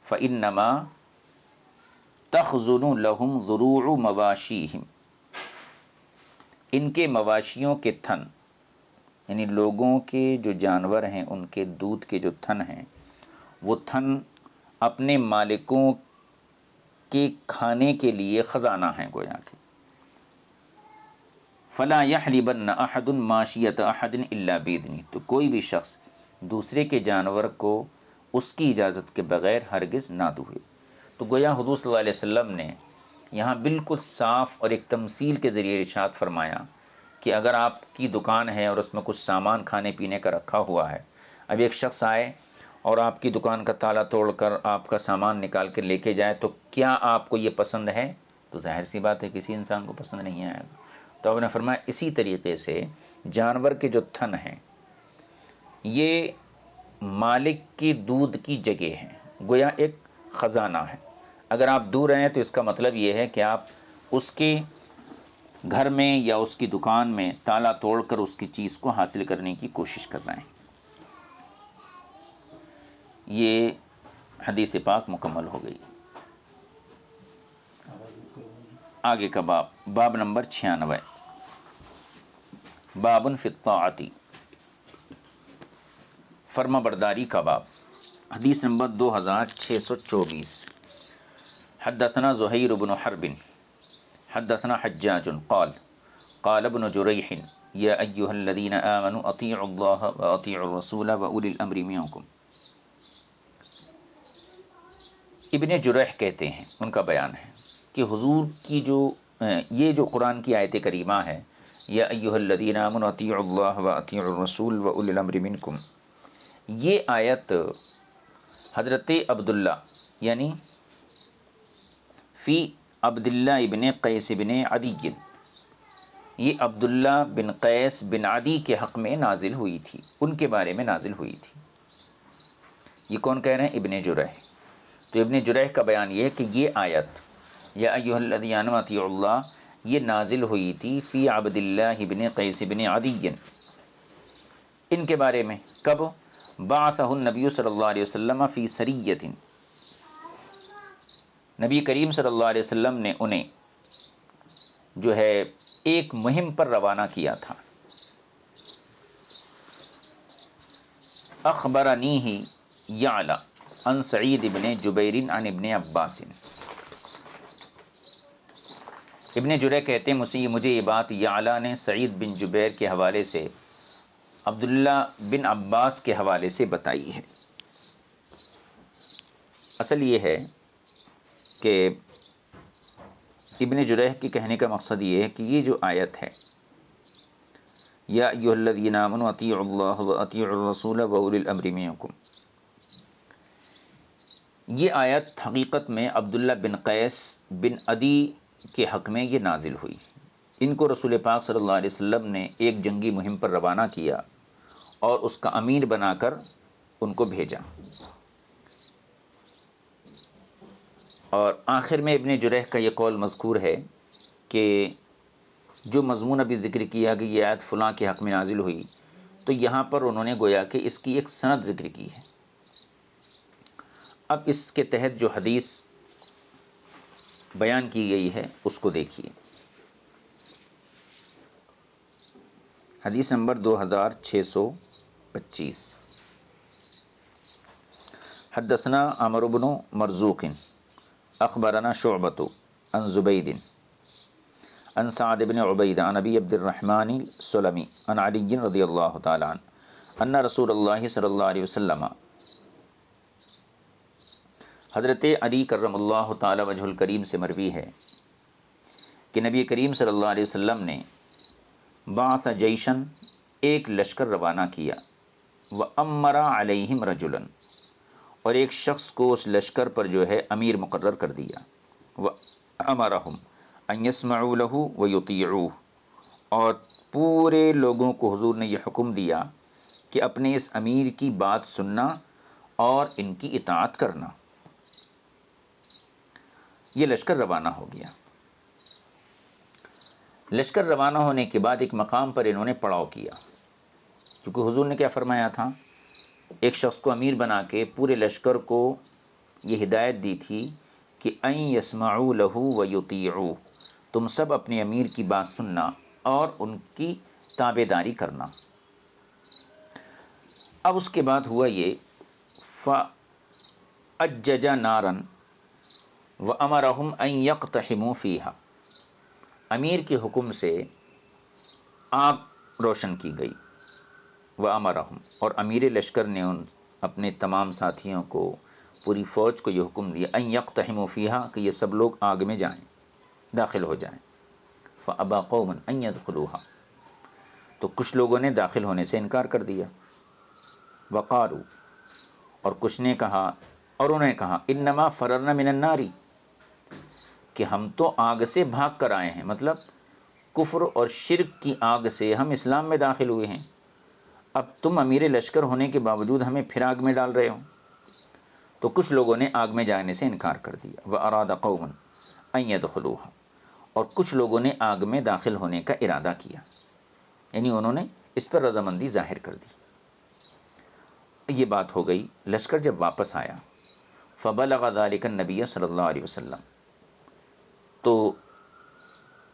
فإنما تخزن لهم ضروع مواشيهم، ان کے مواشیوں کے تھن، یعنی لوگوں کے جو جانور ہیں ان کے دودھ کے جو تھن ہیں وہ تھن اپنے مالکوں کے کھانے کے لیے خزانہ ہیں گویا کہ۔ فلا یحلبن احد ماشیۃ احد الا باذنہ، تو کوئی بھی شخص دوسرے کے جانور کو اس کی اجازت کے بغیر ہرگز نہ دوہے۔ تو گویا حضور صلی اللہ علیہ وسلم نے یہاں بالکل صاف اور ایک تمثیل کے ذریعے ارشاد فرمایا کہ اگر آپ کی دکان ہے اور اس میں کچھ سامان کھانے پینے کا رکھا ہوا ہے، اب ایک شخص آئے اور آپ کی دکان کا تالا توڑ کر آپ کا سامان نکال کے لے کے جائے، تو کیا آپ کو یہ پسند ہے؟ تو ظاہر سی بات ہے کسی انسان کو پسند نہیں آئے گا۔ تو آپ نے فرمایا اسی طریقے سے جانور کے جو تھن ہیں یہ مالک کی دودھ کی جگہ ہیں، گویا ایک خزانہ ہے۔ اگر آپ دور ہیں تو اس کا مطلب یہ ہے کہ آپ اس کے گھر میں یا اس کی دکان میں تالا توڑ کر اس کی چیز کو حاصل کرنے کی کوشش کر رہے ہیں۔ یہ حدیث پاک مکمل ہو گئی۔ آگے کا باب نمبر 96، باب فی الطاعۃ، فرما برداری کا باب۔ حدیث نمبر 2624، حدثنا زہیر بن حرب حدثنا حجاج قال قال ابن جریح یا ایھا الذین آمنوا اطیعوا اللہ واطیعوا الرسول واولی الامر منکم۔ ابن جریح کہتے ہیں، ان کا بیان ہے کہ حضور کی جو یہ جو قرآن کی آیت کریمہ ہے یا ایھا الذین آمنوا اطیعوا اللہ واطیعوا الرسول واولی الامر منکم، یہ آیت حضرت عبداللہ یعنی فی عبداللہ ابن قیس بن عدی، یہ عبداللہ بن قیس بن عدی کے حق میں نازل ہوئی تھی، ان کے بارے میں نازل ہوئی تھی۔ یہ کون کہہ رہے ہیں؟ ابن جریح۔ تو ابن جریح کا بیان یہ ہے کہ یہ آیت یا ایھا الذین آمنوا اطیعوا اللہ یہ نازل ہوئی تھی فی عبداللہ بن قیس بن عدی، ان کے بارے میں۔ کب؟ بعثہ النبی صلی اللہ علیہ وسلم فی سریۃ، نبی کریم صلی اللہ علیہ وسلم نے انہیں جو ہے ایک مہم پر روانہ کیا تھا۔ اخبرنیہ یعلا عن سعید بن جبیر عن ابن عباس، ابن جریح کہتے ہیں مجھے یہ بات یعلا نے سعید بن جبیر کے حوالے سے عبداللہ بن عباس کے حوالے سے بتائی ہے۔ اصل یہ ہے کہ ابن جریح کے کہنے کا مقصد یہ ہے کہ یہ جو آیت ہے یا ایھا الذین آمنوا اطیعوا اللہ واطیعوا الرسول واولی الامر منکم، یہ آیت حقیقت میں عبداللہ بن قیس بن عدی کے حق میں یہ نازل ہوئی۔ ان کو رسول پاک صلی اللہ علیہ وسلم نے ایک جنگی مہم پر روانہ کیا اور اس کا امیر بنا کر ان کو بھیجا، اور آخر میں ابن جریح کا یہ قول مذکور ہے کہ جو مضمون ابھی ذکر کیا کہ یہ آیت فلاں کے حق میں نازل ہوئی، تو یہاں پر انہوں نے گویا کہ اس کی ایک سند ذکر کی ہے۔ اب اس کے تحت جو حدیث بیان کی گئی ہے اس کو دیکھیے۔ حدیث نمبر 2625، حدثنا عمرو بن مرزوق اخبرنا شعبۃ عن زبید عن سعد بن عبید عن ابی عبد الرحمن السلمی عن علی رضی اللہ تعالی عنہ ان رسول اللہ صلی اللہ علیہ وسلم، حضرت علی کرم اللہ تعالی وجہ الکریم سے مروی ہے کہ نبی کریم صلی اللہ علیہ وسلم نے بعث جیشن ایک لشکر روانہ کیا، وَأَمَّرَ عَلَيْهِمْ رَجُلًا، اور ایک شخص کو اس لشکر پر جو ہے امیر مقرر کر دیا، وَأَمَرَهُمْ أَن يَسْمَعُوا لَهُ وَيُطِيعُوهُ، اور پورے لوگوں کو حضور نے یہ حکم دیا کہ اپنے اس امیر کی بات سننا اور ان کی اطاعت کرنا۔ یہ لشکر روانہ ہو گیا۔ لشکر روانہ ہونے کے بعد ایک مقام پر انہوں نے پڑاؤ کیا، کیونکہ حضور نے کیا فرمایا تھا؟ ایک شخص کو امیر بنا کے پورے لشکر کو یہ ہدایت دی تھی کہ ان یسمعوا لہ ویطیعوا، تم سب اپنے امیر کی بات سننا اور ان کی تابع داری کرنا۔ اب اس کے بعد ہوا یہ، فأجج نارا وأمرهم ان یقتحموا فیہا، امیر کے حکم سے آگ روشن کی گئی، وأمرهم، اور امیر لشکر نے ان اپنے تمام ساتھیوں کو، پوری فوج کو یہ حکم دیا ان یقتحموا فیہا کہ یہ سب لوگ آگ میں جائیں، داخل ہو جائیں۔ فأبى قوم ان يدخلوها، تو کچھ لوگوں نے داخل ہونے سے انکار کر دیا۔ وقالوا، اور کچھ نے کہا، اور انہوں نے کہا انما فررنا من النار، کہ ہم تو آگ سے بھاگ کر آئے ہیں، مطلب کفر اور شرک کی آگ سے ہم اسلام میں داخل ہوئے ہیں، اب تم امیر لشکر ہونے کے باوجود ہمیں پھر آگ میں ڈال رہے ہو۔ تو کچھ لوگوں نے آگ میں جانے سے انکار کر دیا۔ وَأَرَادَ قَوْمٌ أَن يَدْخُلُوهَا، اور کچھ لوگوں نے آگ میں داخل ہونے کا ارادہ کیا، یعنی انہوں نے اس پر رضامندی ظاہر کر دی۔ یہ بات ہو گئی۔ لشکر جب واپس آیا، فَبَلَغَ ذَلِكَ النَّبِيَّ صلی اللہ علیہ وسلم، تو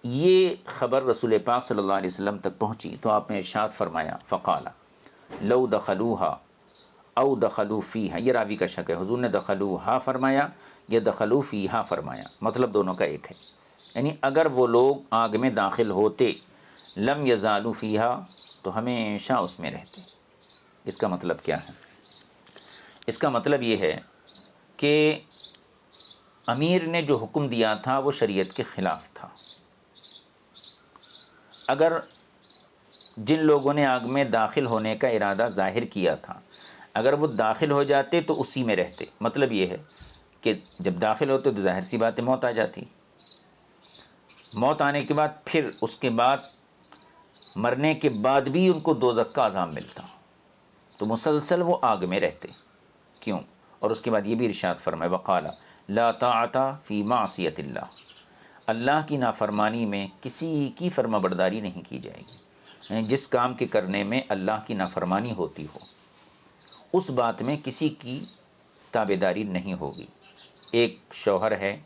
یہ خبر رسول پاک صلی اللہ علیہ وسلم تک پہنچی تو آپ نے ارشاد فرمایا، فقال لو دخلوها او دخلوا فیہا، یہ راوی کا شک ہے، حضور نے دخلوها فرمایا یا دخلوا فیہا فرمایا، مطلب دونوں کا ایک ہے، یعنی اگر وہ لوگ آگ میں داخل ہوتے، لم یزالوا فیہا، تو ہمیشہ اس میں رہتے۔ اس کا مطلب کیا ہے؟ اس کا مطلب یہ ہے کہ امیر نے جو حکم دیا تھا وہ شریعت کے خلاف تھا، اگر جن لوگوں نے آگ میں داخل ہونے کا ارادہ ظاہر کیا تھا اگر وہ داخل ہو جاتے تو اسی میں رہتے. مطلب یہ ہے کہ جب داخل ہوتے تو ظاہر سی بات ہے موت آ جاتی. موت آنے کے بعد پھر اس کے بعد مرنے کے بعد بھی ان کو دوزخ کا عذاب ملتا، تو مسلسل وہ آگ میں رہتے. کیوں؟ اور اس کے بعد یہ بھی ارشاد فرمائے وقال لا طاعت فی معصیت اللہ، اللہ کی نافرمانی میں کسی کی فرما برداری نہیں کی جائے گی. یعنی جس کام کے کرنے میں اللہ کی نافرمانی ہوتی ہو اس بات میں کسی کی تابع داری نہیں ہوگی. ایک شوہر ہے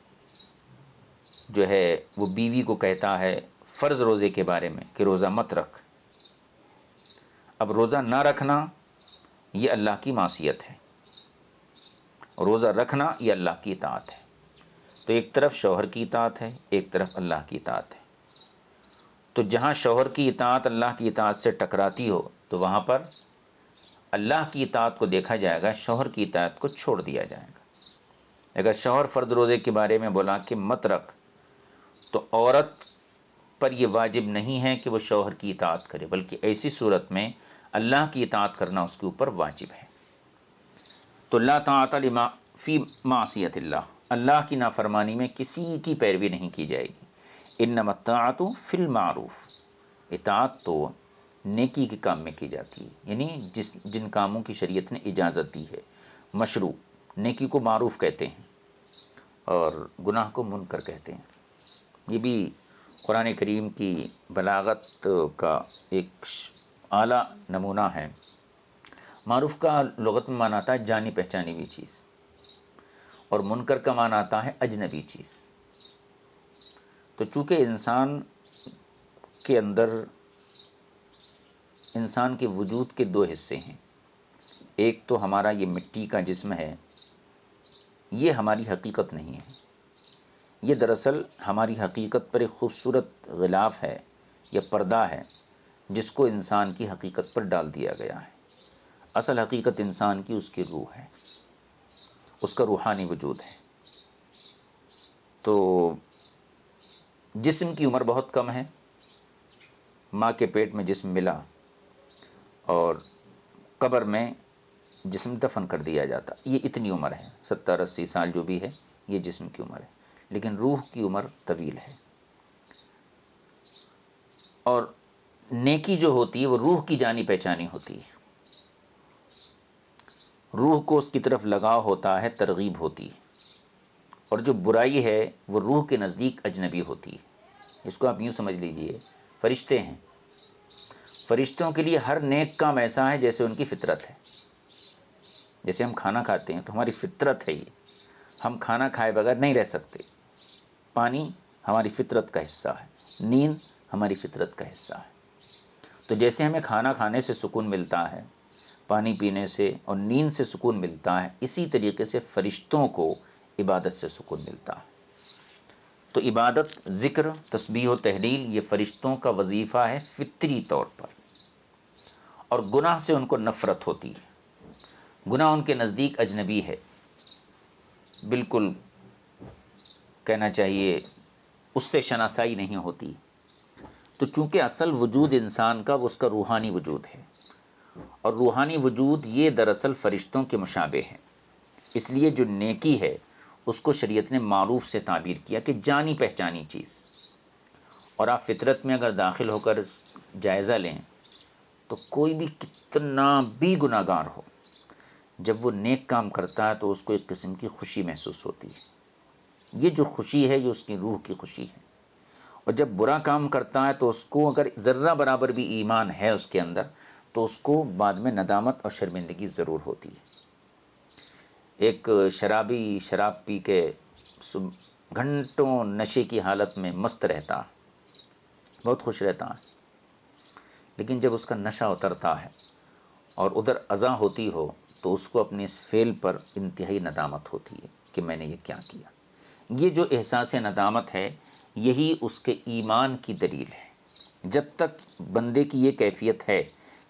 جو ہے وہ بیوی کو کہتا ہے فرض روزے کے بارے میں کہ روزہ مت رکھ. اب روزہ نہ رکھنا یہ اللہ کی معصیت ہے، روزہ رکھنا یہ اللہ کی اطاعت ہے. تو ایک طرف شوہر کی اطاعت ہے، ایک طرف اللہ کی اطاعت ہے. تو جہاں شوہر کی اطاعت اللہ کی اطاعت سے ٹکراتی ہو تو وہاں پر اللہ کی اطاعت کو دیکھا جائے گا، شوہر کی اطاعت کو چھوڑ دیا جائے گا. اگر شوہر فرض روزے کے بارے میں بولا کہ مت رکھ تو عورت پر یہ واجب نہیں ہے کہ وہ شوہر کی اطاعت کرے، بلکہ ایسی صورت میں اللہ کی اطاعت کرنا اس کے اوپر واجب ہے. تو لا طاعت لما فی معصیت اللہ، اللہ کی نافرمانی میں کسی کی پیروی نہیں کی جائے گی. انما الطاعت فی المعروف، اطاعت تو نیکی کے کام میں کی جاتی ہے، یعنی جن کاموں کی شریعت نے اجازت دی ہے مشروع. نیکی کو معروف کہتے ہیں اور گناہ کو منکر کہتے ہیں. یہ بھی قرآن کریم کی بلاغت کا ایک اعلیٰ نمونہ ہے. معروف کا لغت میں معنی آتا ہے جانی پہچانی ہوئی چیز، اور منکر کا معنی آتا ہے اجنبی چیز. تو چونکہ انسان کے اندر انسان کے وجود کے دو حصے ہیں، ایک تو ہمارا یہ مٹی کا جسم ہے، یہ ہماری حقیقت نہیں ہے، یہ دراصل ہماری حقیقت پر ایک خوبصورت غلاف ہے یا پردہ ہے جس کو انسان کی حقیقت پر ڈال دیا گیا ہے. اصل حقیقت انسان کی اس کی روح ہے، اس کا روحانی وجود ہے. تو جسم کی عمر بہت کم ہے، ماں کے پیٹ میں جسم ملا اور قبر میں جسم دفن کر دیا جاتا، یہ اتنی عمر ہے، 70-80 سال جو بھی ہے یہ جسم کی عمر ہے. لیکن روح کی عمر طویل ہے. اور نیکی جو ہوتی ہے وہ روح کی جانی پہچانی ہوتی ہے، روح کو اس کی طرف لگاؤ ہوتا ہے، ترغیب ہوتی ہے. اور جو برائی ہے وہ روح کے نزدیک اجنبی ہوتی ہے. اس کو آپ یوں سمجھ لیجئے، فرشتے ہیں، فرشتوں کے لیے ہر نیک کام ایسا ہے جیسے ان کی فطرت ہے. جیسے ہم کھانا کھاتے ہیں تو ہماری فطرت ہے، یہ ہم کھانا کھائے بغیر نہیں رہ سکتے. پانی ہماری فطرت کا حصہ ہے، نیند ہماری فطرت کا حصہ ہے. تو جیسے ہمیں کھانا کھانے سے سکون ملتا ہے، پانی پینے سے اور نیند سے سکون ملتا ہے، اسی طریقے سے فرشتوں کو عبادت سے سکون ملتا ہے. تو عبادت، ذکر، تسبیح و تحلیل یہ فرشتوں کا وظیفہ ہے فطری طور پر. اور گناہ سے ان کو نفرت ہوتی ہے، گناہ ان کے نزدیک اجنبی ہے، بالکل کہنا چاہیے اس سے شناسائی نہیں ہوتی. تو چونکہ اصل وجود انسان کا وہ اس کا روحانی وجود ہے، اور روحانی وجود یہ دراصل فرشتوں کے مشابہ ہے. اس لیے جو نیکی ہے اس کو شریعت نے معروف سے تعبیر کیا کہ جانی پہچانی چیز. اور آپ فطرت میں اگر داخل ہو کر جائزہ لیں تو کوئی بھی کتنا بھی گناہ گار ہو، جب وہ نیک کام کرتا ہے تو اس کو ایک قسم کی خوشی محسوس ہوتی ہے. یہ جو خوشی ہے یہ اس کی روح کی خوشی ہے. اور جب برا کام کرتا ہے تو اس کو اگر ذرہ برابر بھی ایمان ہے اس کے اندر تو اس کو بعد میں ندامت اور شرمندگی ضرور ہوتی ہے. ایک شرابی شراب پی کے گھنٹوں نشے کی حالت میں مست رہتا، بہت خوش رہتا ہے، لیکن جب اس کا نشہ اترتا ہے اور ادھر اذى ہوتی ہو تو اس کو اپنے اس فعل پر انتہائی ندامت ہوتی ہے کہ میں نے یہ کیا کیا. یہ جو احساس ندامت ہے یہی اس کے ایمان کی دلیل ہے. جب تک بندے کی یہ کیفیت ہے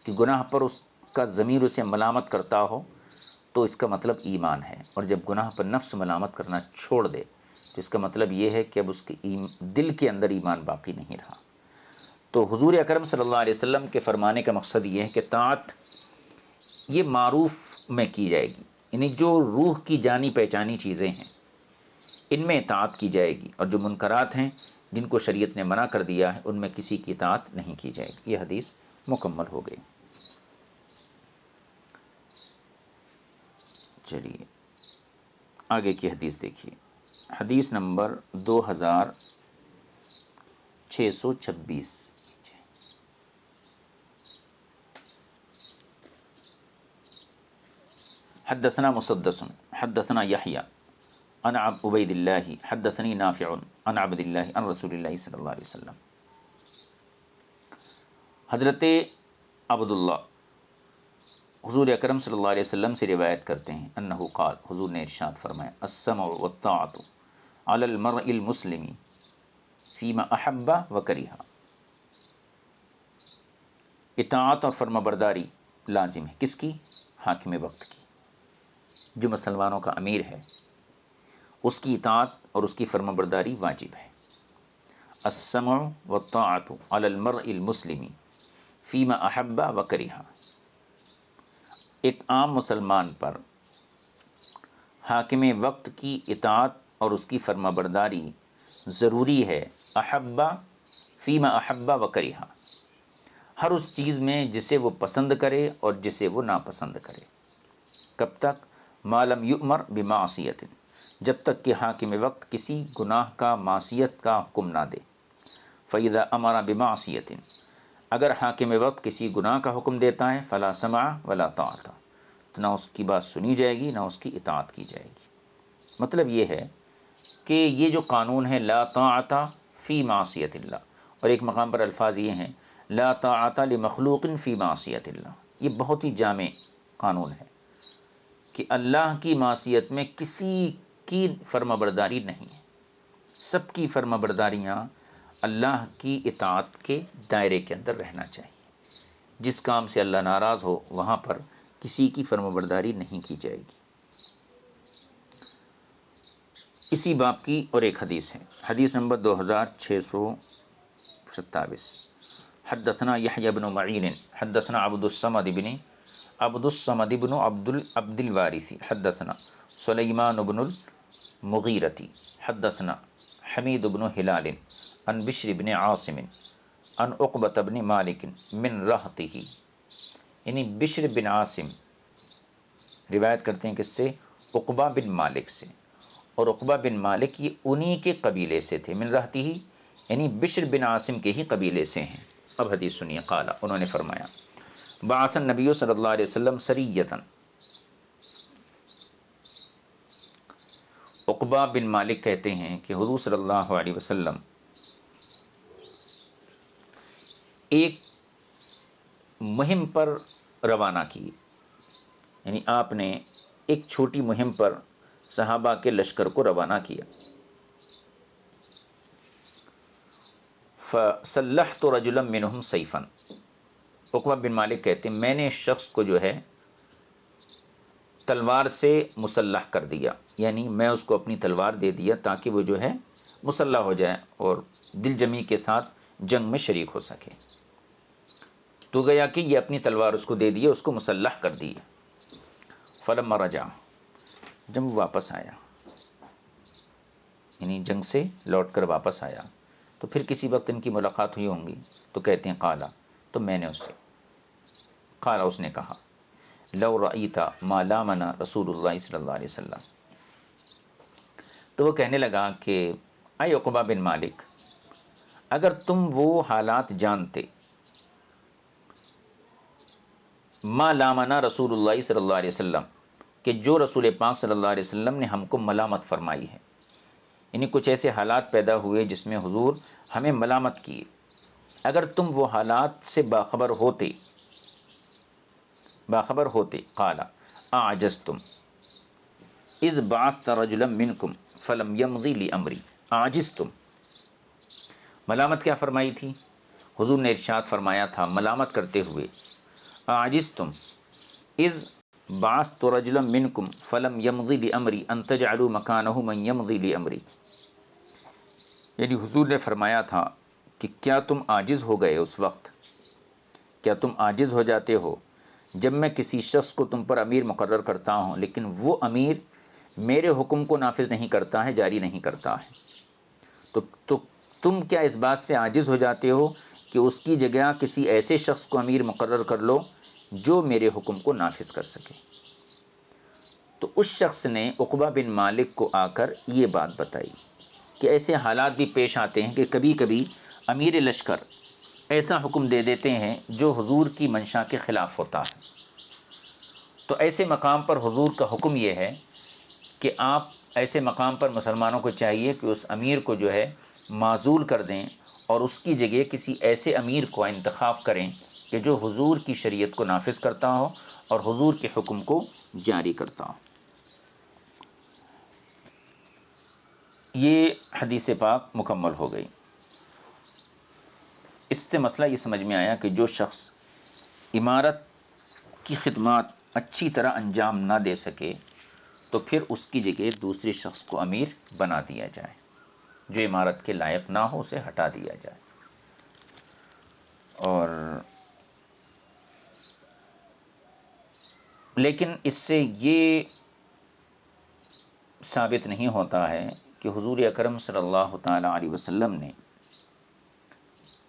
کہ گناہ پر اس کا ضمیر اسے ملامت کرتا ہو تو اس کا مطلب ایمان ہے. اور جب گناہ پر نفس ملامت کرنا چھوڑ دے تو اس کا مطلب یہ ہے کہ اب اس کے دل کے اندر ایمان باقی نہیں رہا. تو حضور اکرم صلی اللہ علیہ وسلم کے فرمانے کا مقصد یہ ہے کہ طاعت یہ معروف میں کی جائے گی، یعنی جو روح کی جانی پہچانی چیزیں ہیں ان میں اطاعت کی جائے گی، اور جو منکرات ہیں جن کو شریعت نے منع کر دیا ہے ان میں کسی کی اطاعت نہیں کی جائے گی۔ یہ حدیث مکمل ہو گئی۔ چلیے آگے کی حدیث دیکھیے، حدیث نمبر 2626۔ حدثنا مسدس حدثنا یحیی عن عبید اللہ حدثنی نافع عن عبد اللہ عن رسول اللہ صلی اللہ علیہ وسلم۔ حضرت عبداللہ حضور اکرم صلی اللہ علیہ وسلم سے روایت کرتے ہیں، انہ قال، حضور نے ارشاد فرمایا، السمع والطاعۃ علی المرء المسلم فیما احب وکرہ، اطاعت اور فرما برداری لازم ہے، کس کی؟ حاکم وقت کی، جو مسلمانوں کا امیر ہے اس کی اطاعت اور اس کی فرما برداری واجب ہے۔ السمع والطاعۃ علی المرء المسلم فیما احب وکرہ، ایک عام مسلمان پر حاکم وقت کی اطاعت اور اس کی فرما برداری ضروری ہے، احبا فیما احبا وکرہ، ہر اس چیز میں جسے وہ پسند کرے اور جسے وہ ناپسند کرے۔ کب تک؟ ما لم یؤمر بمعصیت، جب تک کہ حاکم وقت کسی گناہ کا، معصیت کا حکم نہ دے۔ فاذا امر بمعصیت، اگر حاکم وقت کسی گناہ کا حکم دیتا ہے، فلا سمع ولا طاعۃ، تو نہ اس کی بات سنی جائے گی نہ اس کی اطاعت کی جائے گی۔ مطلب یہ ہے کہ یہ جو قانون ہے لا طاعۃ فی معصیت اللہ، اور ایک مقام پر الفاظ یہ ہیں لا طاعۃ لمخلوق فی معصیت اللہ، یہ بہت ہی جامع قانون ہے کہ اللہ کی معصیت میں کسی کی فرما برداری نہیں ہے، سب کی فرما برداریاں اللہ کی اطاعت کے دائرے کے اندر رہنا چاہیے۔ جس کام سے اللہ ناراض ہو وہاں پر کسی کی فرما برداری نہیں کی جائے گی۔ اسی باب کی اور ایک حدیث ہے، حدیث نمبر 2627۔ حدثنا یحیی بن معین حدثنا عبد الصمد بن عبد الوارث حدثنا سلیمان بن المغیرۃ حدثنا حمید بن ہلال عن بشر بن عاصم عن عقبۃ بن مالک من رہطہ، یعنی بشر بن عاصم روایت کرتے ہیں کس سے؟ عقبہ بن مالک سے، اور عقبہ بن مالک یہ انہی کے قبیلے سے تھے، من رہطہ یعنی بشر بن عاصم کے ہی قبیلے سے ہیں۔ اب حدیث سنیے، قال، انہوں نے فرمایا، بعث النبی صلی اللہ علیہ وسلم سریۃ، عقبہ بن مالک کہتے ہیں کہ حضور صلی اللہ علیہ وسلم ایک مہم پر روانہ کی، یعنی آپ نے ایک چھوٹی مہم پر صحابہ کے لشکر کو روانہ کیا۔ فَسَلَّحْتُ رَجُلًا مِّنْهُمْ سَيْفًا، عقبہ بن مالک کہتے ہیں میں نے شخص کو جو ہے تلوار سے مسلح کر دیا، یعنی میں اس کو اپنی تلوار دے دیا تاکہ وہ جو ہے مسلح ہو جائے اور دل جمی کے ساتھ جنگ میں شریک ہو سکے۔ تو گیا کہ یہ اپنی تلوار اس کو دے دیے، اس کو مسلح کر دی۔ فلما رجع، جب وہ واپس آیا، یعنی جنگ سے لوٹ کر واپس آیا، تو پھر کسی وقت ان کی ملاقات ہوئی ہوں گی، تو کہتے ہیں قالا، تو میں نے اس سے قالا، اس نے کہا، لو رأیت ما لامنا رسول اللہ صلی اللہ علیہ وسلم، تو وہ کہنے لگا کہ اے عقبہ بن مالک، اگر تم وہ حالات جانتے، ما لامنا رسول اللہ صلی اللہ علیہ وسلم، کہ جو رسول پاک صلی اللہ علیہ وسلم نے ہم کو ملامت فرمائی ہے، یعنی کچھ ایسے حالات پیدا ہوئے جس میں حضور ہمیں ملامت کیے، اگر تم وہ حالات سے باخبر ہوتے، قال اعجزتم اذ بعثت رجلا منکم فلم یمضی لامری، اعجزتم، ملامت کیا فرمائی تھی؟ حضور نے ارشاد فرمایا تھا ملامت کرتے ہوئے، اعجزتم اذ بعثت رجلا منکم فلم یمضی لامری ان تجعلوا مکانہ من یمضی لامری، یعنی حضور نے فرمایا تھا کہ کیا تم عاجز ہو گئے اس وقت، کیا تم عاجز ہو جاتے ہو جب میں کسی شخص کو تم پر امیر مقرر کرتا ہوں لیکن وہ امیر میرے حکم کو نافذ نہیں کرتا ہے، جاری نہیں کرتا ہے، تو تم کیا اس بات سے عاجز ہو جاتے ہو کہ اس کی جگہ کسی ایسے شخص کو امیر مقرر کر لو جو میرے حکم کو نافذ کر سکے؟ تو اس شخص نے عقبہ بن مالک کو آ کر یہ بات بتائی کہ ایسے حالات بھی پیش آتے ہیں کہ کبھی کبھی امیر لشکر ایسا حکم دے دیتے ہیں جو حضور کی منشا کے خلاف ہوتا ہے، تو ایسے مقام پر حضور کا حکم یہ ہے کہ آپ ایسے مقام پر مسلمانوں کو چاہیے کہ اس امیر کو جو ہے معزول کر دیں اور اس کی جگہ کسی ایسے امیر کو انتخاب کریں کہ جو حضور کی شریعت کو نافذ کرتا ہو اور حضور کے حکم کو جاری کرتا ہو۔ یہ حدیث پاک مکمل ہو گئی۔ اس سے مسئلہ یہ سمجھ میں آیا کہ جو شخص امارت کی خدمات اچھی طرح انجام نہ دے سکے تو پھر اس کی جگہ دوسرے شخص کو امیر بنا دیا جائے، جو امارت کے لائق نہ ہو اسے ہٹا دیا جائے۔ اور لیکن اس سے یہ ثابت نہیں ہوتا ہے کہ حضور اکرم صلی اللہ تعالی علیہ وسلم نے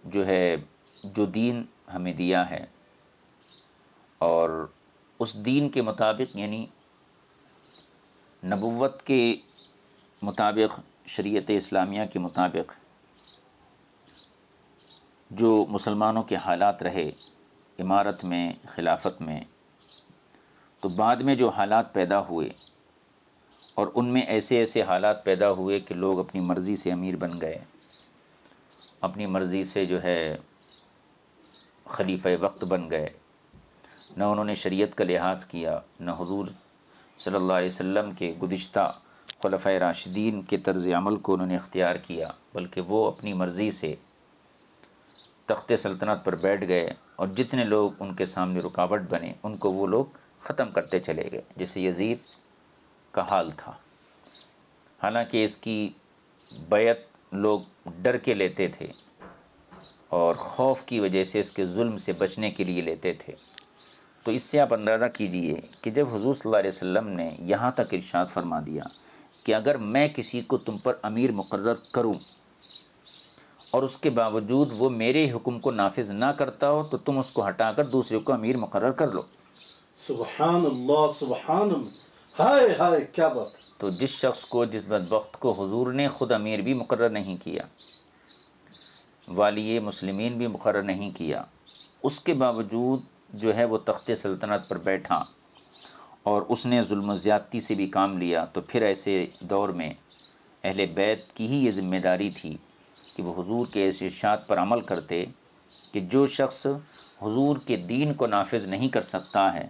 جو دین ہمیں دیا ہے اور اس دین کے مطابق، یعنی نبوت کے مطابق، شریعت اسلامیہ کے مطابق جو مسلمانوں کے حالات رہے امارت میں، خلافت میں، تو بعد میں جو حالات پیدا ہوئے اور ان میں ایسے حالات پیدا ہوئے کہ لوگ اپنی مرضی سے امیر بن گئے، اپنی مرضی سے جو ہے خلیفہ وقت بن گئے، نہ انہوں نے شریعت کا لحاظ کیا، نہ حضور صلی اللہ علیہ وسلم کے گزشتہ خلفۂ راشدین کے طرز عمل کو انہوں نے اختیار کیا، بلکہ وہ اپنی مرضی سے تخت سلطنت پر بیٹھ گئے اور جتنے لوگ ان کے سامنے رکاوٹ بنے ان کو وہ لوگ ختم کرتے چلے گئے، جیسے یزید کا حال تھا۔ حالانکہ اس کی بیعت لوگ ڈر کے لیتے تھے اور خوف کی وجہ سے اس کے ظلم سے بچنے کے لیے لیتے تھے۔ تو اس سے آپ اندازہ کیجئے کہ جب حضور صلی اللہ علیہ وسلم نے یہاں تک ارشاد فرما دیا کہ اگر میں کسی کو تم پر امیر مقرر کروں اور اس کے باوجود وہ میرے حکم کو نافذ نہ کرتا ہو تو تم اس کو ہٹا کر دوسرے کو امیر مقرر کر لو۔ سبحان اللہ، سبحان اللہ، ہائے ہائے کیا بات۔ تو جس شخص کو، جس بدبخت کو حضور نے خود امیر بھی مقرر نہیں کیا، والی مسلمین بھی مقرر نہیں کیا، اس کے باوجود جو ہے وہ تخت سلطنت پر بیٹھا اور اس نے ظلم و زیادتی سے بھی کام لیا، تو پھر ایسے دور میں اہل بیت کی ہی یہ ذمہ داری تھی کہ وہ حضور کے ایسے ارشاد پر عمل کرتے کہ جو شخص حضور کے دین کو نافذ نہیں کر سکتا ہے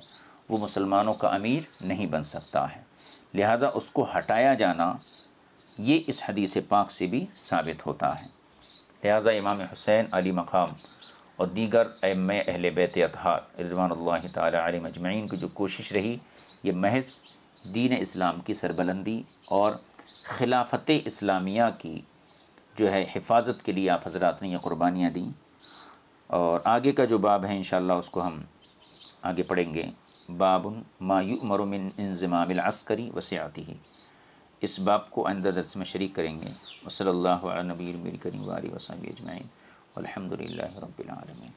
وہ مسلمانوں کا امیر نہیں بن سکتا ہے، لہذا اس کو ہٹایا جانا یہ اس حدیث پاک سے بھی ثابت ہوتا ہے۔ لہذا امام حسین علی مقام اور دیگر ائمہ اہل بیت اطہار رضوان اللہ تعالی علیہم اجمعین کی جو کوشش رہی، یہ محض دین اسلام کی سربلندی اور خلافت اسلامیہ کی جو ہے حفاظت کے لیے آپ حضرات نے یہ قربانیاں دیں۔ اور آگے کا جو باب ہے انشاءاللہ اس کو ہم آگے پڑھیں گے، باب ما یؤمر من انضمام العسکری وسعته، اس باب کو آئندہ درس میں شریک کریں گے۔ وصلی اللہ علی نبی کریم وآلہ وصحبہ اجمعین والحمد للہ رب العالمین۔